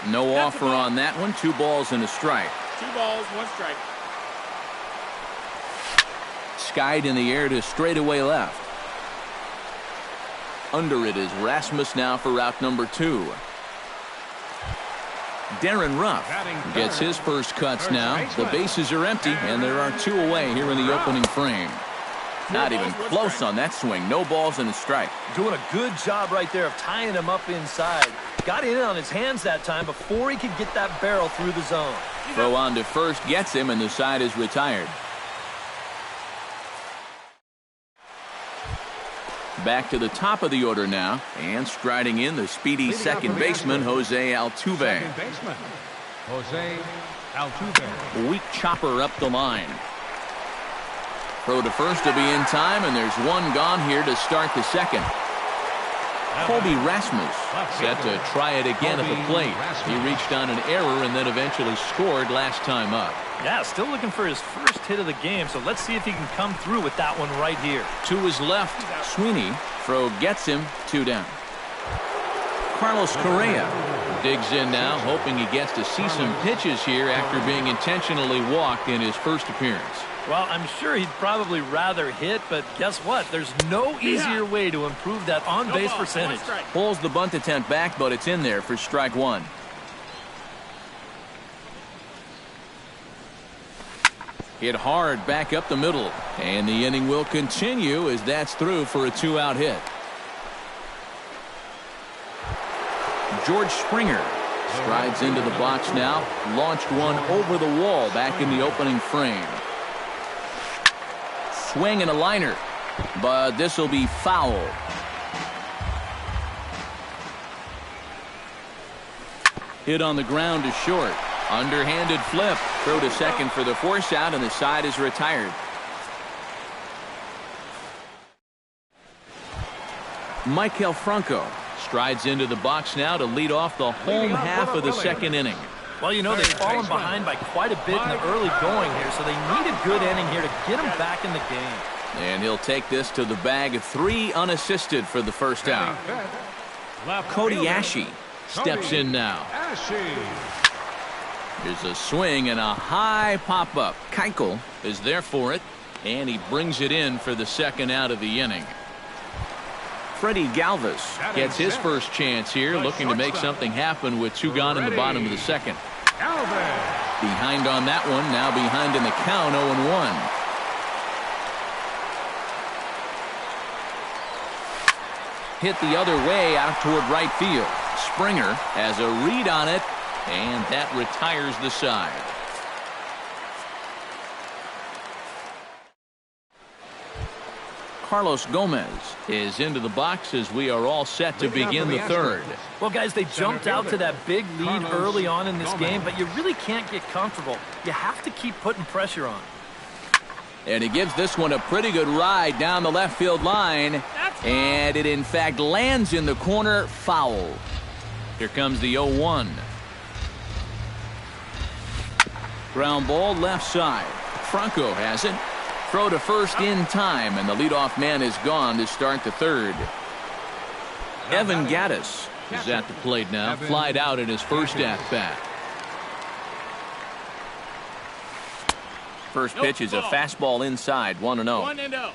No offer on that one. 2 balls and a strike. 2 balls, 1 strike. Skied in the air to straightaway left. Under it is Rasmus now for route number 2. Darren Ruff gets his first cuts now. The bases are empty, and there are 2 away here in the opening frame. Not even close on that swing. No balls and a strike. Doing a good job right there of tying him up inside. Got in on his hands that time before he could get that barrel through the zone. Throw on to first gets him, and the side is retired. Back to the top of the order now, and striding in the speedy second baseman, Jose Altuve. Second baseman, Jose Altuve. Weak chopper up the line. Throw to first to be in time, and there's 1 gone here to start the second. Colby Rasmus set to try it again at the plate. He reached on an error and then eventually scored last time up. Yeah, still looking for his first hit of the game, so let's see if he can come through with that one right here. To his left, Sweeney. Throw gets him, 2 down. Carlos Correa digs in now, hoping he gets to see some pitches here after being intentionally walked in his first appearance. Well, I'm sure he'd probably rather hit, but guess what? There's no easier way to improve that on-base percentage. Pulls the bunt attempt back, but it's in there for strike 1. Hit hard back up the middle, and the inning will continue as that's through for a 2-out hit. George Springer strides into the box now, launched one over the wall back in the opening frame. Swing and a liner, but this will be foul. Hit on the ground to short. Underhanded flip. Throw to second for the force out, and the side is retired. Maikel Franco strides into the box now to lead off the home half of the second inning. Well, you know, they've fallen behind by quite a bit in the early going here, so they need a good inning here to get them back in the game. And he'll take this to the bag of 3 unassisted for the first out. Cody Asche steps in now. There's a swing and a high pop-up. Keuchel is there for it, and he brings it in for the second out of the inning. Freddie Galvis gets his first chance here, looking to make something happen with 2 gone in the bottom of the second. Behind on that one, now behind in the count, 0-1. Hit the other way out toward right field. Springer has a read on it, and that retires the side. Carlos Gomez is into the box as we are all set to begin the third. Well, guys, they jumped out to that big lead early on in this game, but you really can't get comfortable. You have to keep putting pressure on. And he gives this one a pretty good ride down the left field line, and it in fact lands in the corner, foul. Here comes the 0-1. Ground ball left side. Franco has it. Throw to first in time, and the leadoff man is gone to start the third. Evan Gattis is at the plate now, flied out in his first at-bat. First pitch is a fastball inside, 1-0. 1-0.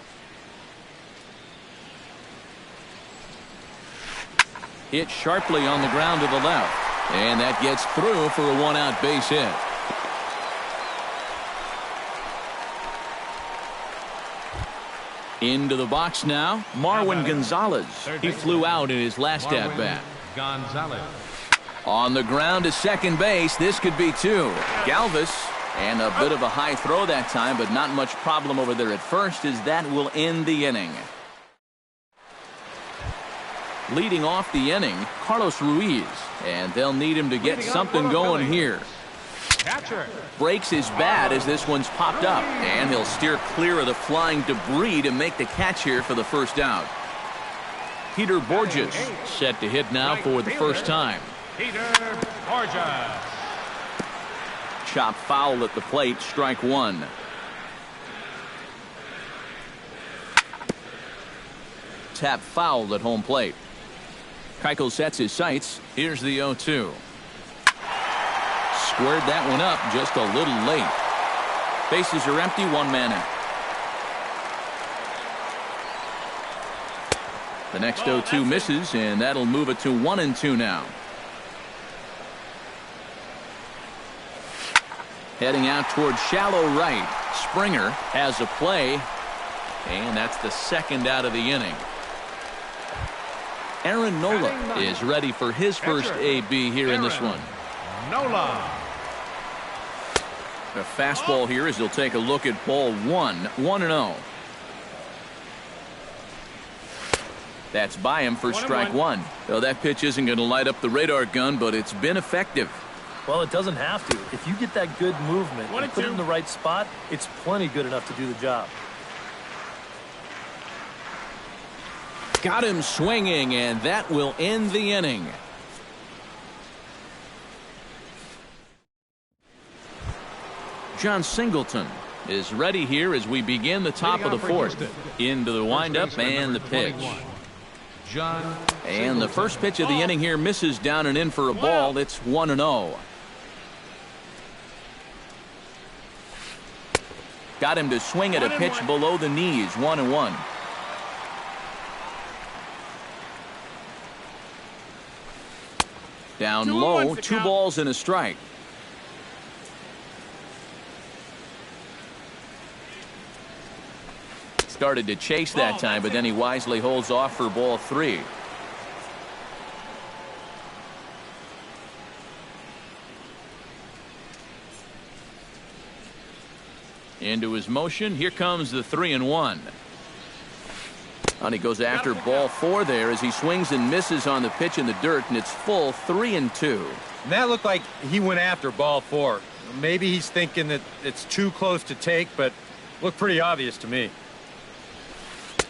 Hit sharply on the ground to the left, and that gets through for a 1-out base hit. Into the box now, Marwin Gonzalez. He flew out in his last at-bat. Gonzalez. On the ground to second base, this could be 2. Galvis, and a bit of a high throw that time, but not much problem over there at first, as that will end the inning. Leading off the inning, Carlos Ruiz, and they'll need him to get something going here. Catcher. Breaks his bat as this one's popped up. And he'll steer clear of the flying debris to make the catch here for the first out. Peter Borges set to hit now for the first time. Peter Borges. Chop foul at the plate, strike one. Tap foul at home plate. Keuchel sets his sights. Here's the 0-2. Squared that one up just a little late. Bases are empty, one man out. The next 0-2 misses, and that'll move it to 1-2 now. Heading out towards shallow right. Springer has a play, and that's the second out of the inning. Aaron Nola is ready for his first AB here in this one. Nola. A fastball here as he'll take a look at ball one. 1-0. That's by him for strike one. Well, that pitch isn't going to light up the radar gun, but it's been effective. Well, it doesn't have to. If you get that good movement and put it in the right spot, it's plenty good enough to do the job. Got him swinging, and that will end the inning. John Singleton is ready here as we begin the top of the fourth. Into the windup and the pitch. And the first pitch of the inning here misses down and in for a ball. It's 1-0. Got him to swing at a pitch below the knees. 1-1. Down low, 2 balls and a strike. Started to chase that time, but then he wisely holds off for ball 3. Into his motion. Here comes the 3-1. And he goes after ball 4 there as he swings and misses on the pitch in the dirt, and it's full 3-2. And that looked like he went after ball 4. Maybe he's thinking that it's too close to take, but looked pretty obvious to me.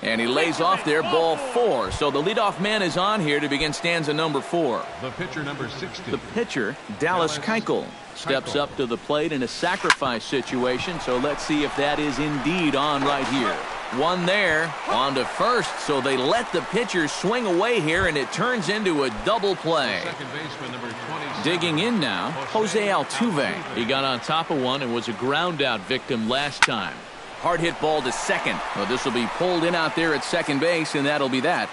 And he lays off there, ball 4. So the leadoff man is on here to begin stanza number 4. The pitcher number 60. The pitcher, Dallas Keuchel, steps up to the plate in a sacrifice situation. So let's see if that is indeed on right here. One there, on to first. So they let the pitcher swing away here, and it turns into a double play. Second baseman number 27. Digging in now, Jose Altuve. He got on top of one and was a ground out victim last time. Hard hit ball to second. Well, this will be pulled in out there at second base, and that'll be that.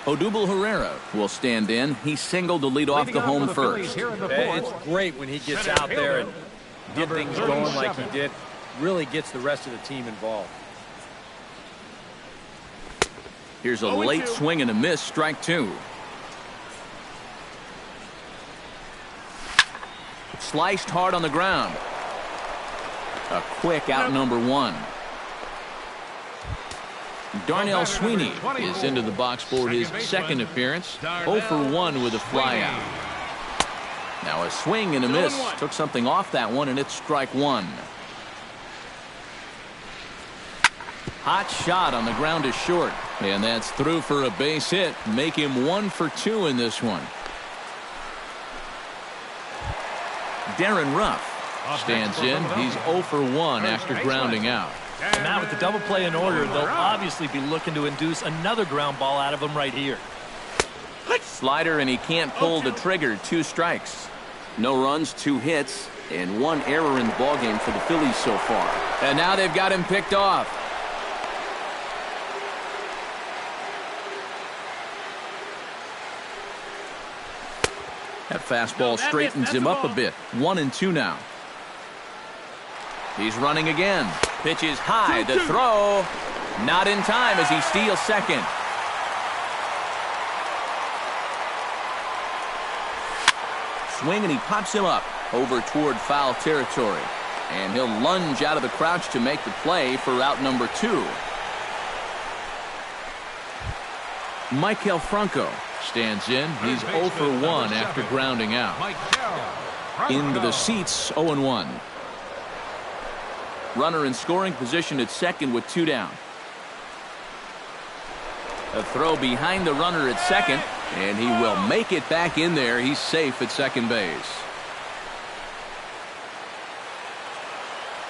Odubel Herrera will stand in. He singled to lead off the home first. It's great when he gets out there and get things going like he did. Really gets the rest of the team involved. Here's a late swing and a miss, strike 2. Sliced hard on the ground. A quick out number 1. Darnell Sweeney is into the box for his second appearance. 0 for 1 with a fly out. Now a swing and a miss. Took something off that one, and it's strike 1. Hot shot on the ground is short. And that's through for a base hit. Make him 1 for 2 in this one. Darren Ruff stands in. He's 0 for 1 after grounding out. And now with the double play in order, they'll obviously be looking to induce another ground ball out of him right here. Slider, and he can't pull the trigger. 2 strikes. No runs, 2 hits, and 1 error in the ballgame for the Phillies so far. And now they've got him picked off. That fastball straightens him up a bit. 1-2 now. He's running again. Pitch is high. The throw. Not in time as he steals second. Swing, and he pops him up over toward foul territory. And he'll lunge out of the crouch to make the play for out number 2. Maikel Franco Stands in. He's 0 for 1 after grounding out. Into the seats, 0-1. Runner in scoring position at second with 2 down. A throw behind the runner at second, and he will make it back in there. He's safe at second base.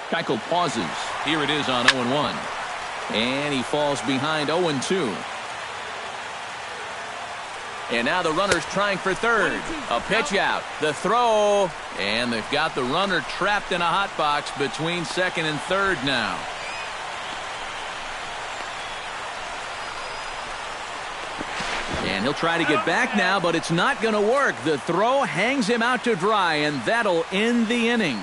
Keuchel pauses. Here it is on 0-1. And he falls behind 0-2. And now the runner's trying for third. A pitch out. The throw. And they've got the runner trapped in a hot box between second and third now. And he'll try to get back now, but it's not going to work. The throw hangs him out to dry, and that'll end the inning.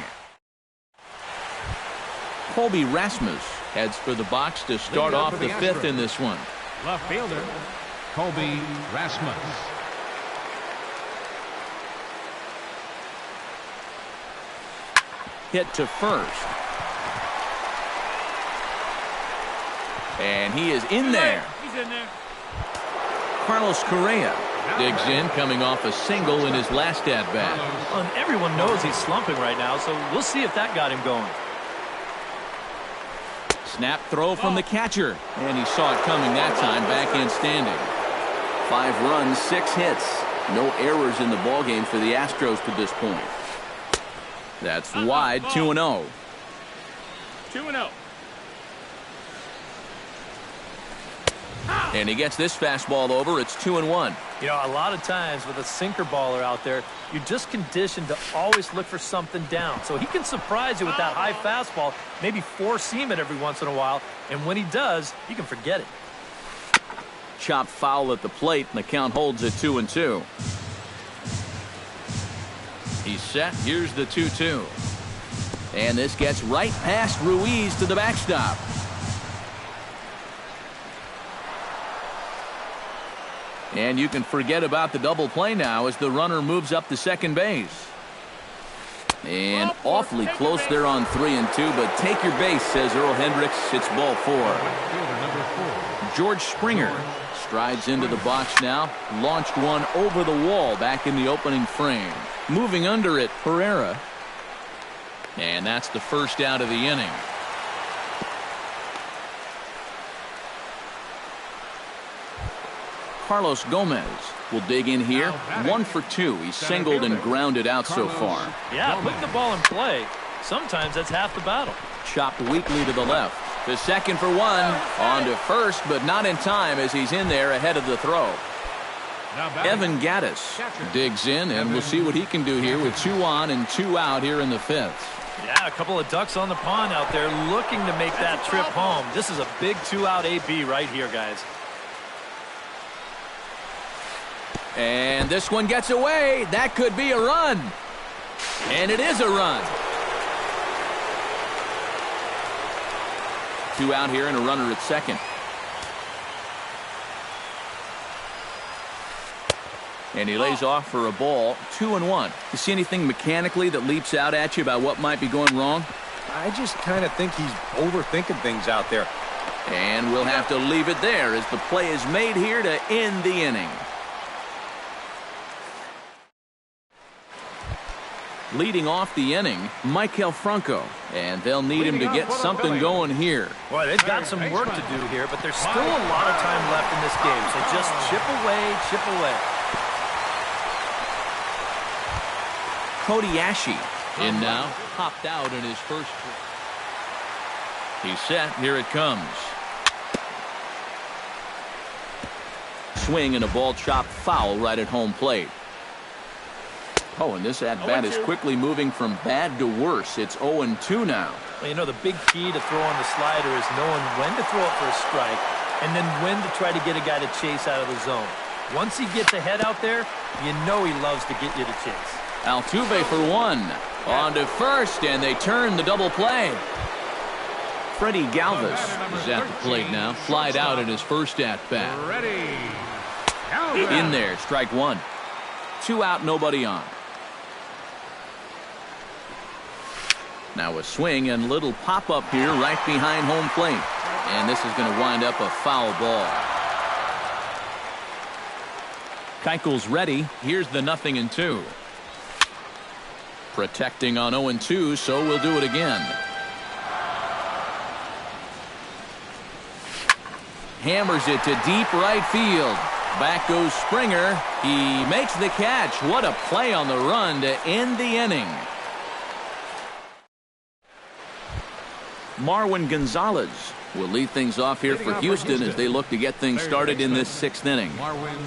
Colby Rasmus heads for the box to start off the fifth in this one. Left fielder, Colby Rasmus. Hit to first. And he is in there. He's in there. Carlos Correa digs in, coming off a single in his last at-bat. Well, and everyone knows he's slumping right now, so we'll see if that got him going. Snap throw from the catcher, and he saw it coming that time, back in standing. 5 runs, 6 hits. No errors in the ballgame for the Astros to this point. That's wide, 2-0. 2-0. And he gets this fastball over. It's 2-1. You know, a lot of times with a sinker baller out there, you're just conditioned to always look for something down. So he can surprise you with that high fastball, maybe four-seam it every once in a while. And when he does, you can forget it. Chopped foul at the plate, and the count holds at 2-2. He's set. Here's the 2-2. And this gets right past Ruiz to the backstop. And you can forget about the double play now as the runner moves up to second base. And awfully close there on 3-2, but take your base, says Earl Hendricks. It's ball 4. George Springer strides into the box now. Launched one over the wall back in the opening frame. Moving under it, Herrera. And that's the first out of the inning. Carlos Gomez will dig in here. 1 for 2. He's singled and grounded out so far. Yeah, putting the ball in play, sometimes that's half the battle. Chopped weakly to the left. To second for 1. On to first, but not in time as he's in there ahead of the throw. Evan Gattis digs in, and we'll see what he can do here with 2 on and 2 out here in the 5th. Yeah, a couple of ducks on the pond out there looking to make that trip home. This is a big 2-out AB right here, guys. And this one gets away. That could be a run. And it is a run. 2 out here and a runner at second. And he lays off for a ball. 2-1. You see anything mechanically that leaps out at you about what might be going wrong? I just kind of think he's overthinking things out there. And we'll have to leave it there as the play is made here to end the inning. Leading off the inning, Maikel Franco, and they'll need him to get something going here. Boy, they've got some work to do here, but there's still a lot of time left in this game, so just chip away, chip away. Cody Ashe in now, popped out in his first. He's set. Here it comes. Swing and a ball chopped foul right at home plate. Oh, and this at-bat is quickly moving from bad to worse. It's 0-2 now. Well, you know, the big key to throwing the slider is knowing when to throw it for a strike and then when to try to get a guy to chase out of the zone. Once he gets ahead out there, you know he loves to get you to chase. Altuve for 1. On to first, and they turn the double play. Freddie Galvis is at the plate now. Flied out in his first at-bat. In there, strike 1. 2 out, nobody on. Now a swing and little pop-up here right behind home plate. And this is going to wind up a foul ball. Keuchel's ready. Here's the 0-2. Protecting on 0-2, so we'll do it again. Hammers it to deep right field. Back goes Springer. He makes the catch. What a play on the run to end the inning. Marwin Gonzalez will lead things off here for Houston as they look to get things started in this 6th inning. Marwin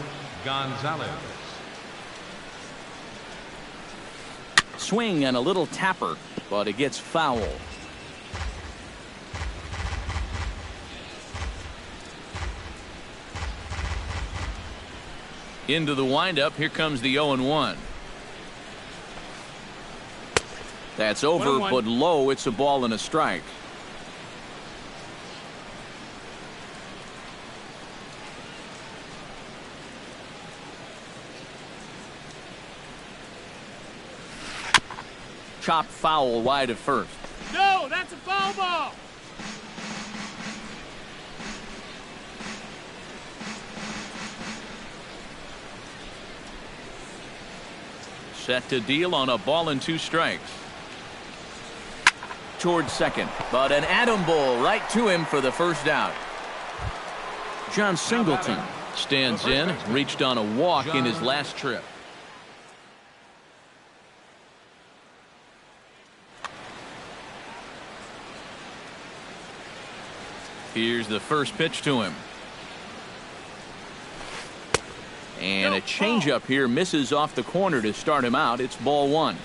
Gonzalez. Swing and a little tapper, but it gets foul. Into the windup. Here comes the 0-1. That's over, 1-1. but low. It's a ball and a strike. Chopped foul wide of first. No, that's a foul ball. Set to deal on a ball and 2 strikes. Towards second, but an Adam Bull right to him for the first out. John Singleton stands in, reached on a walk in his last trip. Here's the first pitch to him. And a changeup here misses off the corner to start him out. It's ball 1.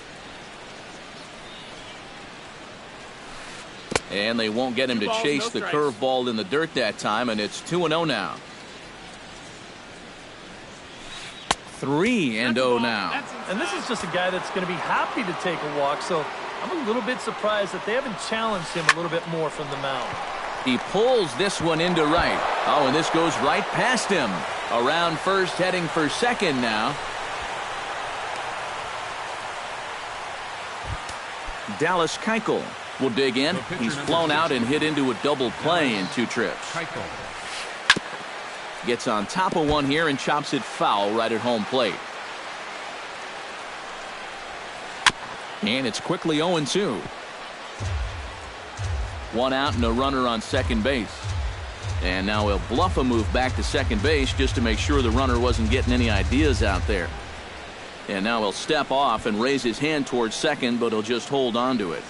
And they won't get him to chase the curveball in the dirt that time, and it's 2-0 now. 3-0 now. And this is just a guy that's going to be happy to take a walk, so I'm a little bit surprised that they haven't challenged him a little bit more from the mound. He pulls this one into right. Oh, and this goes right past him. Around first, heading for second now. Dallas Keuchel will dig in. He's flown out and hit into a double play in 2 trips. Gets on top of one here and chops it foul right at home plate. And it's quickly 0-2. 1 out and a runner on second base. And now he'll bluff a move back to second base just to make sure the runner wasn't getting any ideas out there. And now he'll step off and raise his hand towards second, but he'll just hold on to it.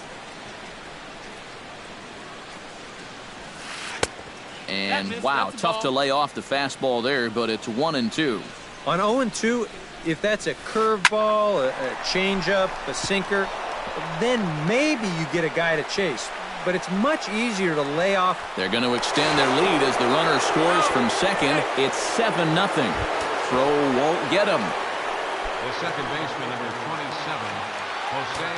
And wow, tough to lay off the fastball there, but it's 1-2. On 0-2, if that's a curveball, a changeup, a sinker, then maybe you get a guy to chase. But it's much easier to lay off. They're going to extend their lead as the runner scores from second. It's 7-0. Throw won't get him. The second baseman, number 27, Jose.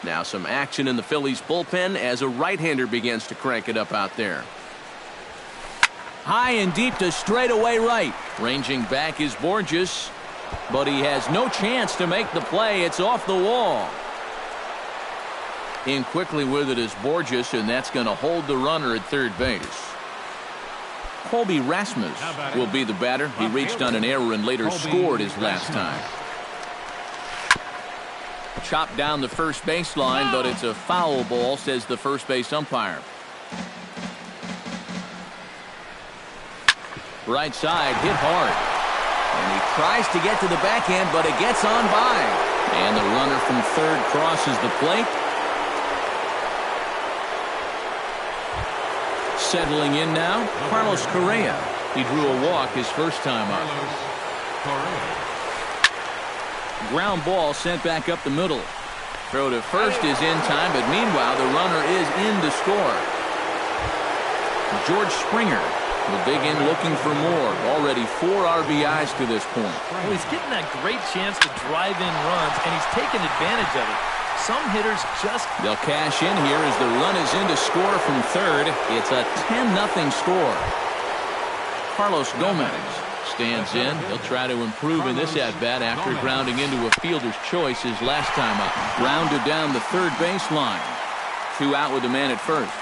Now some action in the Phillies bullpen as a right-hander begins to crank it up out there. High and deep to straightaway right. Ranging back is Borges. But he has no chance to make the play. It's off the wall. In quickly with it is Borges, and that's going to hold the runner at third base. Colby Rasmus will be the batter. He reached on an error and later scored his last time. Chopped down the first baseline, but it's a foul ball, says the first base umpire. Right side, hit hard. And he tries to get to the backhand, but it gets on by. And the runner from third crosses the plate. Settling in now, Carlos Correa. He drew a walk his first time up. Ground ball sent back up the middle. Throw to first is in time, but meanwhile the runner is in to score. George Springer will dig in looking for more. Already 4 RBIs to this point. Well, he's getting that great chance to drive in runs, and he's taking advantage of it. Some hitters just... They'll cash in here as the run is in to score from third. It's a 10-0 score. Carlos Gomez stands in. He'll try to improve in this at-bat after grounding into a fielder's choice his last time up. Grounded down the third baseline. 2 out with the man at first.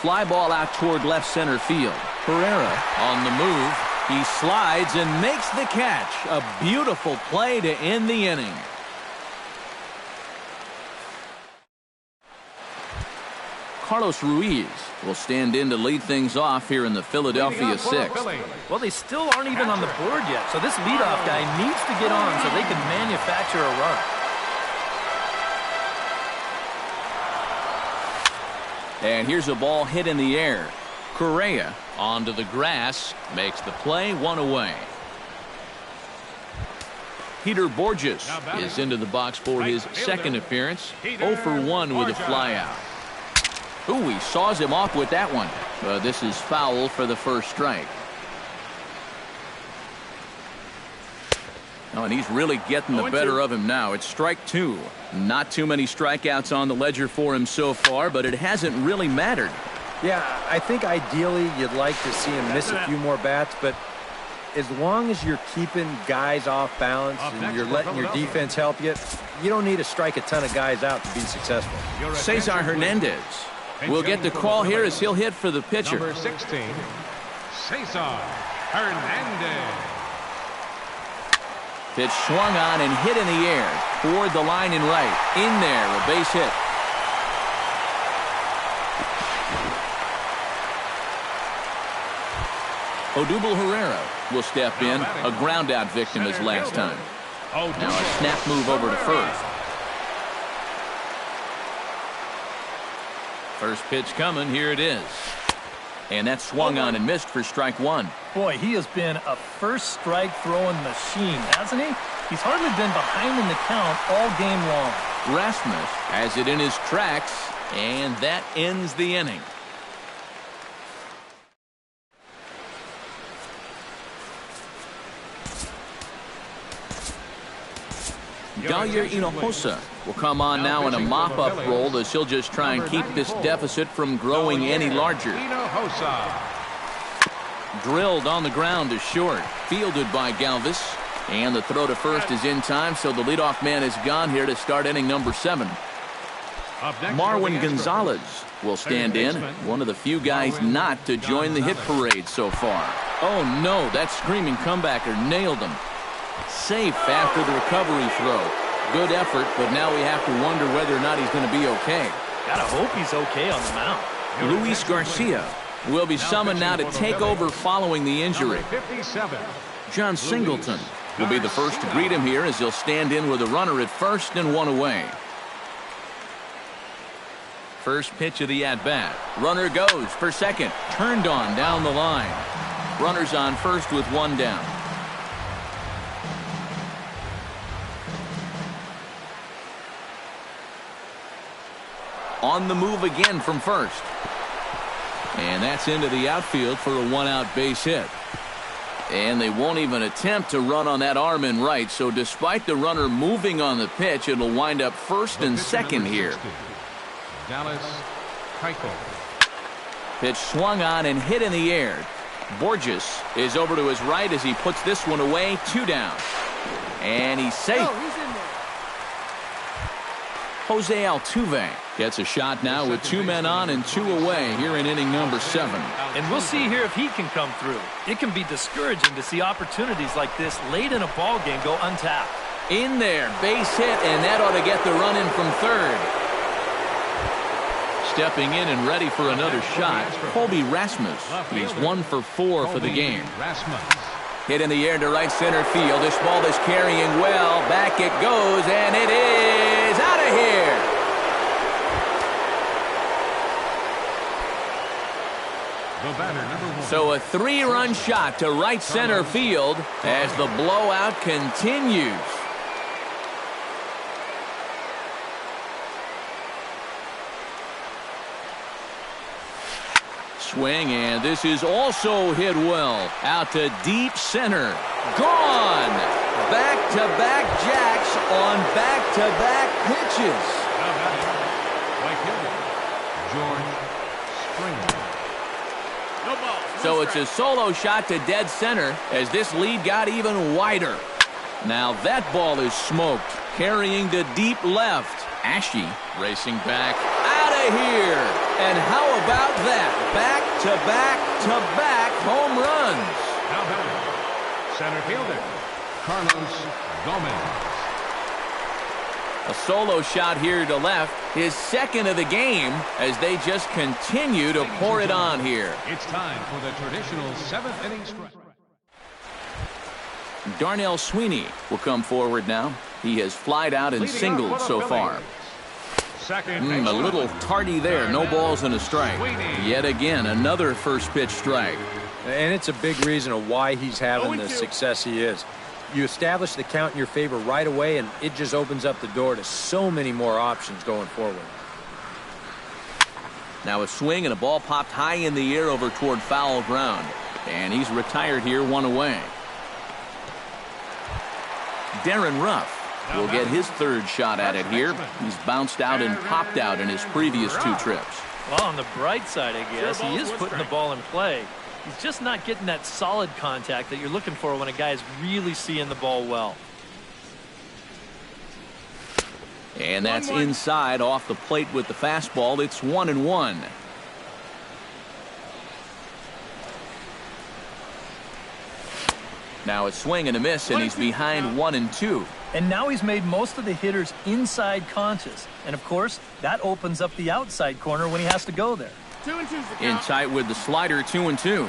Fly ball out toward left center field. Herrera on the move. He slides and makes the catch. A beautiful play to end the inning. Carlos Ruiz will stand in to lead things off here in the Philadelphia sixth. Well, they still aren't even on the board yet, so this leadoff guy needs to get on so they can manufacture a run. And here's a ball hit in the air. Correa onto the grass, makes the play, one away. Peter Borges is into the box for his second appearance. 0 for 1 with a flyout. Ooh, he saws him off with that one. But this is foul for the first strike. Oh, and he's really getting the better of him now. It's strike 2. Not too many strikeouts on the ledger for him so far, but it hasn't really mattered. Yeah, I think ideally you'd like to see him miss a few more bats, but as long as you're keeping guys off balance and you're letting your defense help you, you don't need to strike a ton of guys out to be successful. Cesar Hernandez will get the call here as he'll hit for the pitcher. Number 16, Cesar Hernandez. Pitch swung on and hit in the air toward the line and right. In there, a base hit. Odubel Herrera will step in, a ground out victim as last time. Now a snap move over to first. First pitch coming, here it is. And that swung on and missed for strike 1. Boy, he has been a first strike throwing machine, hasn't he? He's hardly been behind in the count all game long. Rasmus has it in his tracks, and that ends the inning. Dalia Hinojosa will come on now in a mop-up role as he'll just try and keep this deficit from growing any larger. Drilled on the ground to short, fielded by Galvis, and the throw to first is in time, so the leadoff man is gone here to start inning number 7. Marwin Gonzalez will stand in, one of the few guys not to join the hit parade so far. Oh no, that screaming comebacker nailed him. Safe after the recovery throw. Good effort, but now we have to wonder whether or not he's going to be okay. Gotta hope he's okay on the mound. Luis Garcia will be summoned now to take over following the injury. John Singleton will be the first to greet him here as he'll stand in with a runner at first and one away. First pitch of the at-bat. Runner goes for second. Turned on down the line. Runners on first with one down. On the move again from first. And that's into the outfield for a one-out base hit. And they won't even attempt to run on that arm in right, so despite the runner moving on the pitch, it'll wind up first and second here. Dallas Keuchel. Pitch swung on and hit in the air. Borges is over to his right as he puts this one away, 2 down. And he's safe. Jose Altuve gets a shot now with 2 men on and 2 away here in inning number 7. And we'll see here if he can come through. It can be discouraging to see opportunities like this late in a ball game go untapped. In there, base hit, and that ought to get the run in from third. Stepping in and ready for another shot, Colby Rasmus. He's 1 for 4 for the game. Hit in the air to right center field. This ball is carrying well. Back it goes, and it is out of here. So a 3-run shot to right center field as the blowout continues. Swing, and this is also hit well. Out to deep center. Gone. Back-to-back jacks on back-to-back pitches. So it's a solo shot to dead center as this lead got even wider. Now that ball is smoked. Carrying to deep left. Ashe racing back. Out of of here. And how about that? Back-to-back-to-back home runs. Now batting, center fielder, Carlos Gomez. A solo shot here to left, his second of the game, as they just continue to pour it on here. It's time for the traditional 7th inning stretch. Darnell Sweeney will come forward now. He has flied out and singled so far. A little tardy there. No balls and a strike. Yet again, another first pitch strike. And it's a big reason of why he's having the success he is. You establish the count in your favor right away, and it just opens up the door to so many more options going forward. Now a swing and a ball popped high in the air over toward foul ground. And he's retired here, one away. Darren Ruff will get his third shot at it here. He's bounced out and popped out in his previous 2 trips. Well, on the bright side, I guess, he is putting the ball in play. He's just not getting that solid contact that you're looking for when a guy is really seeing the ball well. And that's inside off the plate with the fastball. It's 1-1. Now a swing and a miss, and he's behind 1-2. And now he's made most of the hitters inside conscious. And, of course, that opens up the outside corner when he has to go there. 2-2's the count. In tight with the slider, 2-2.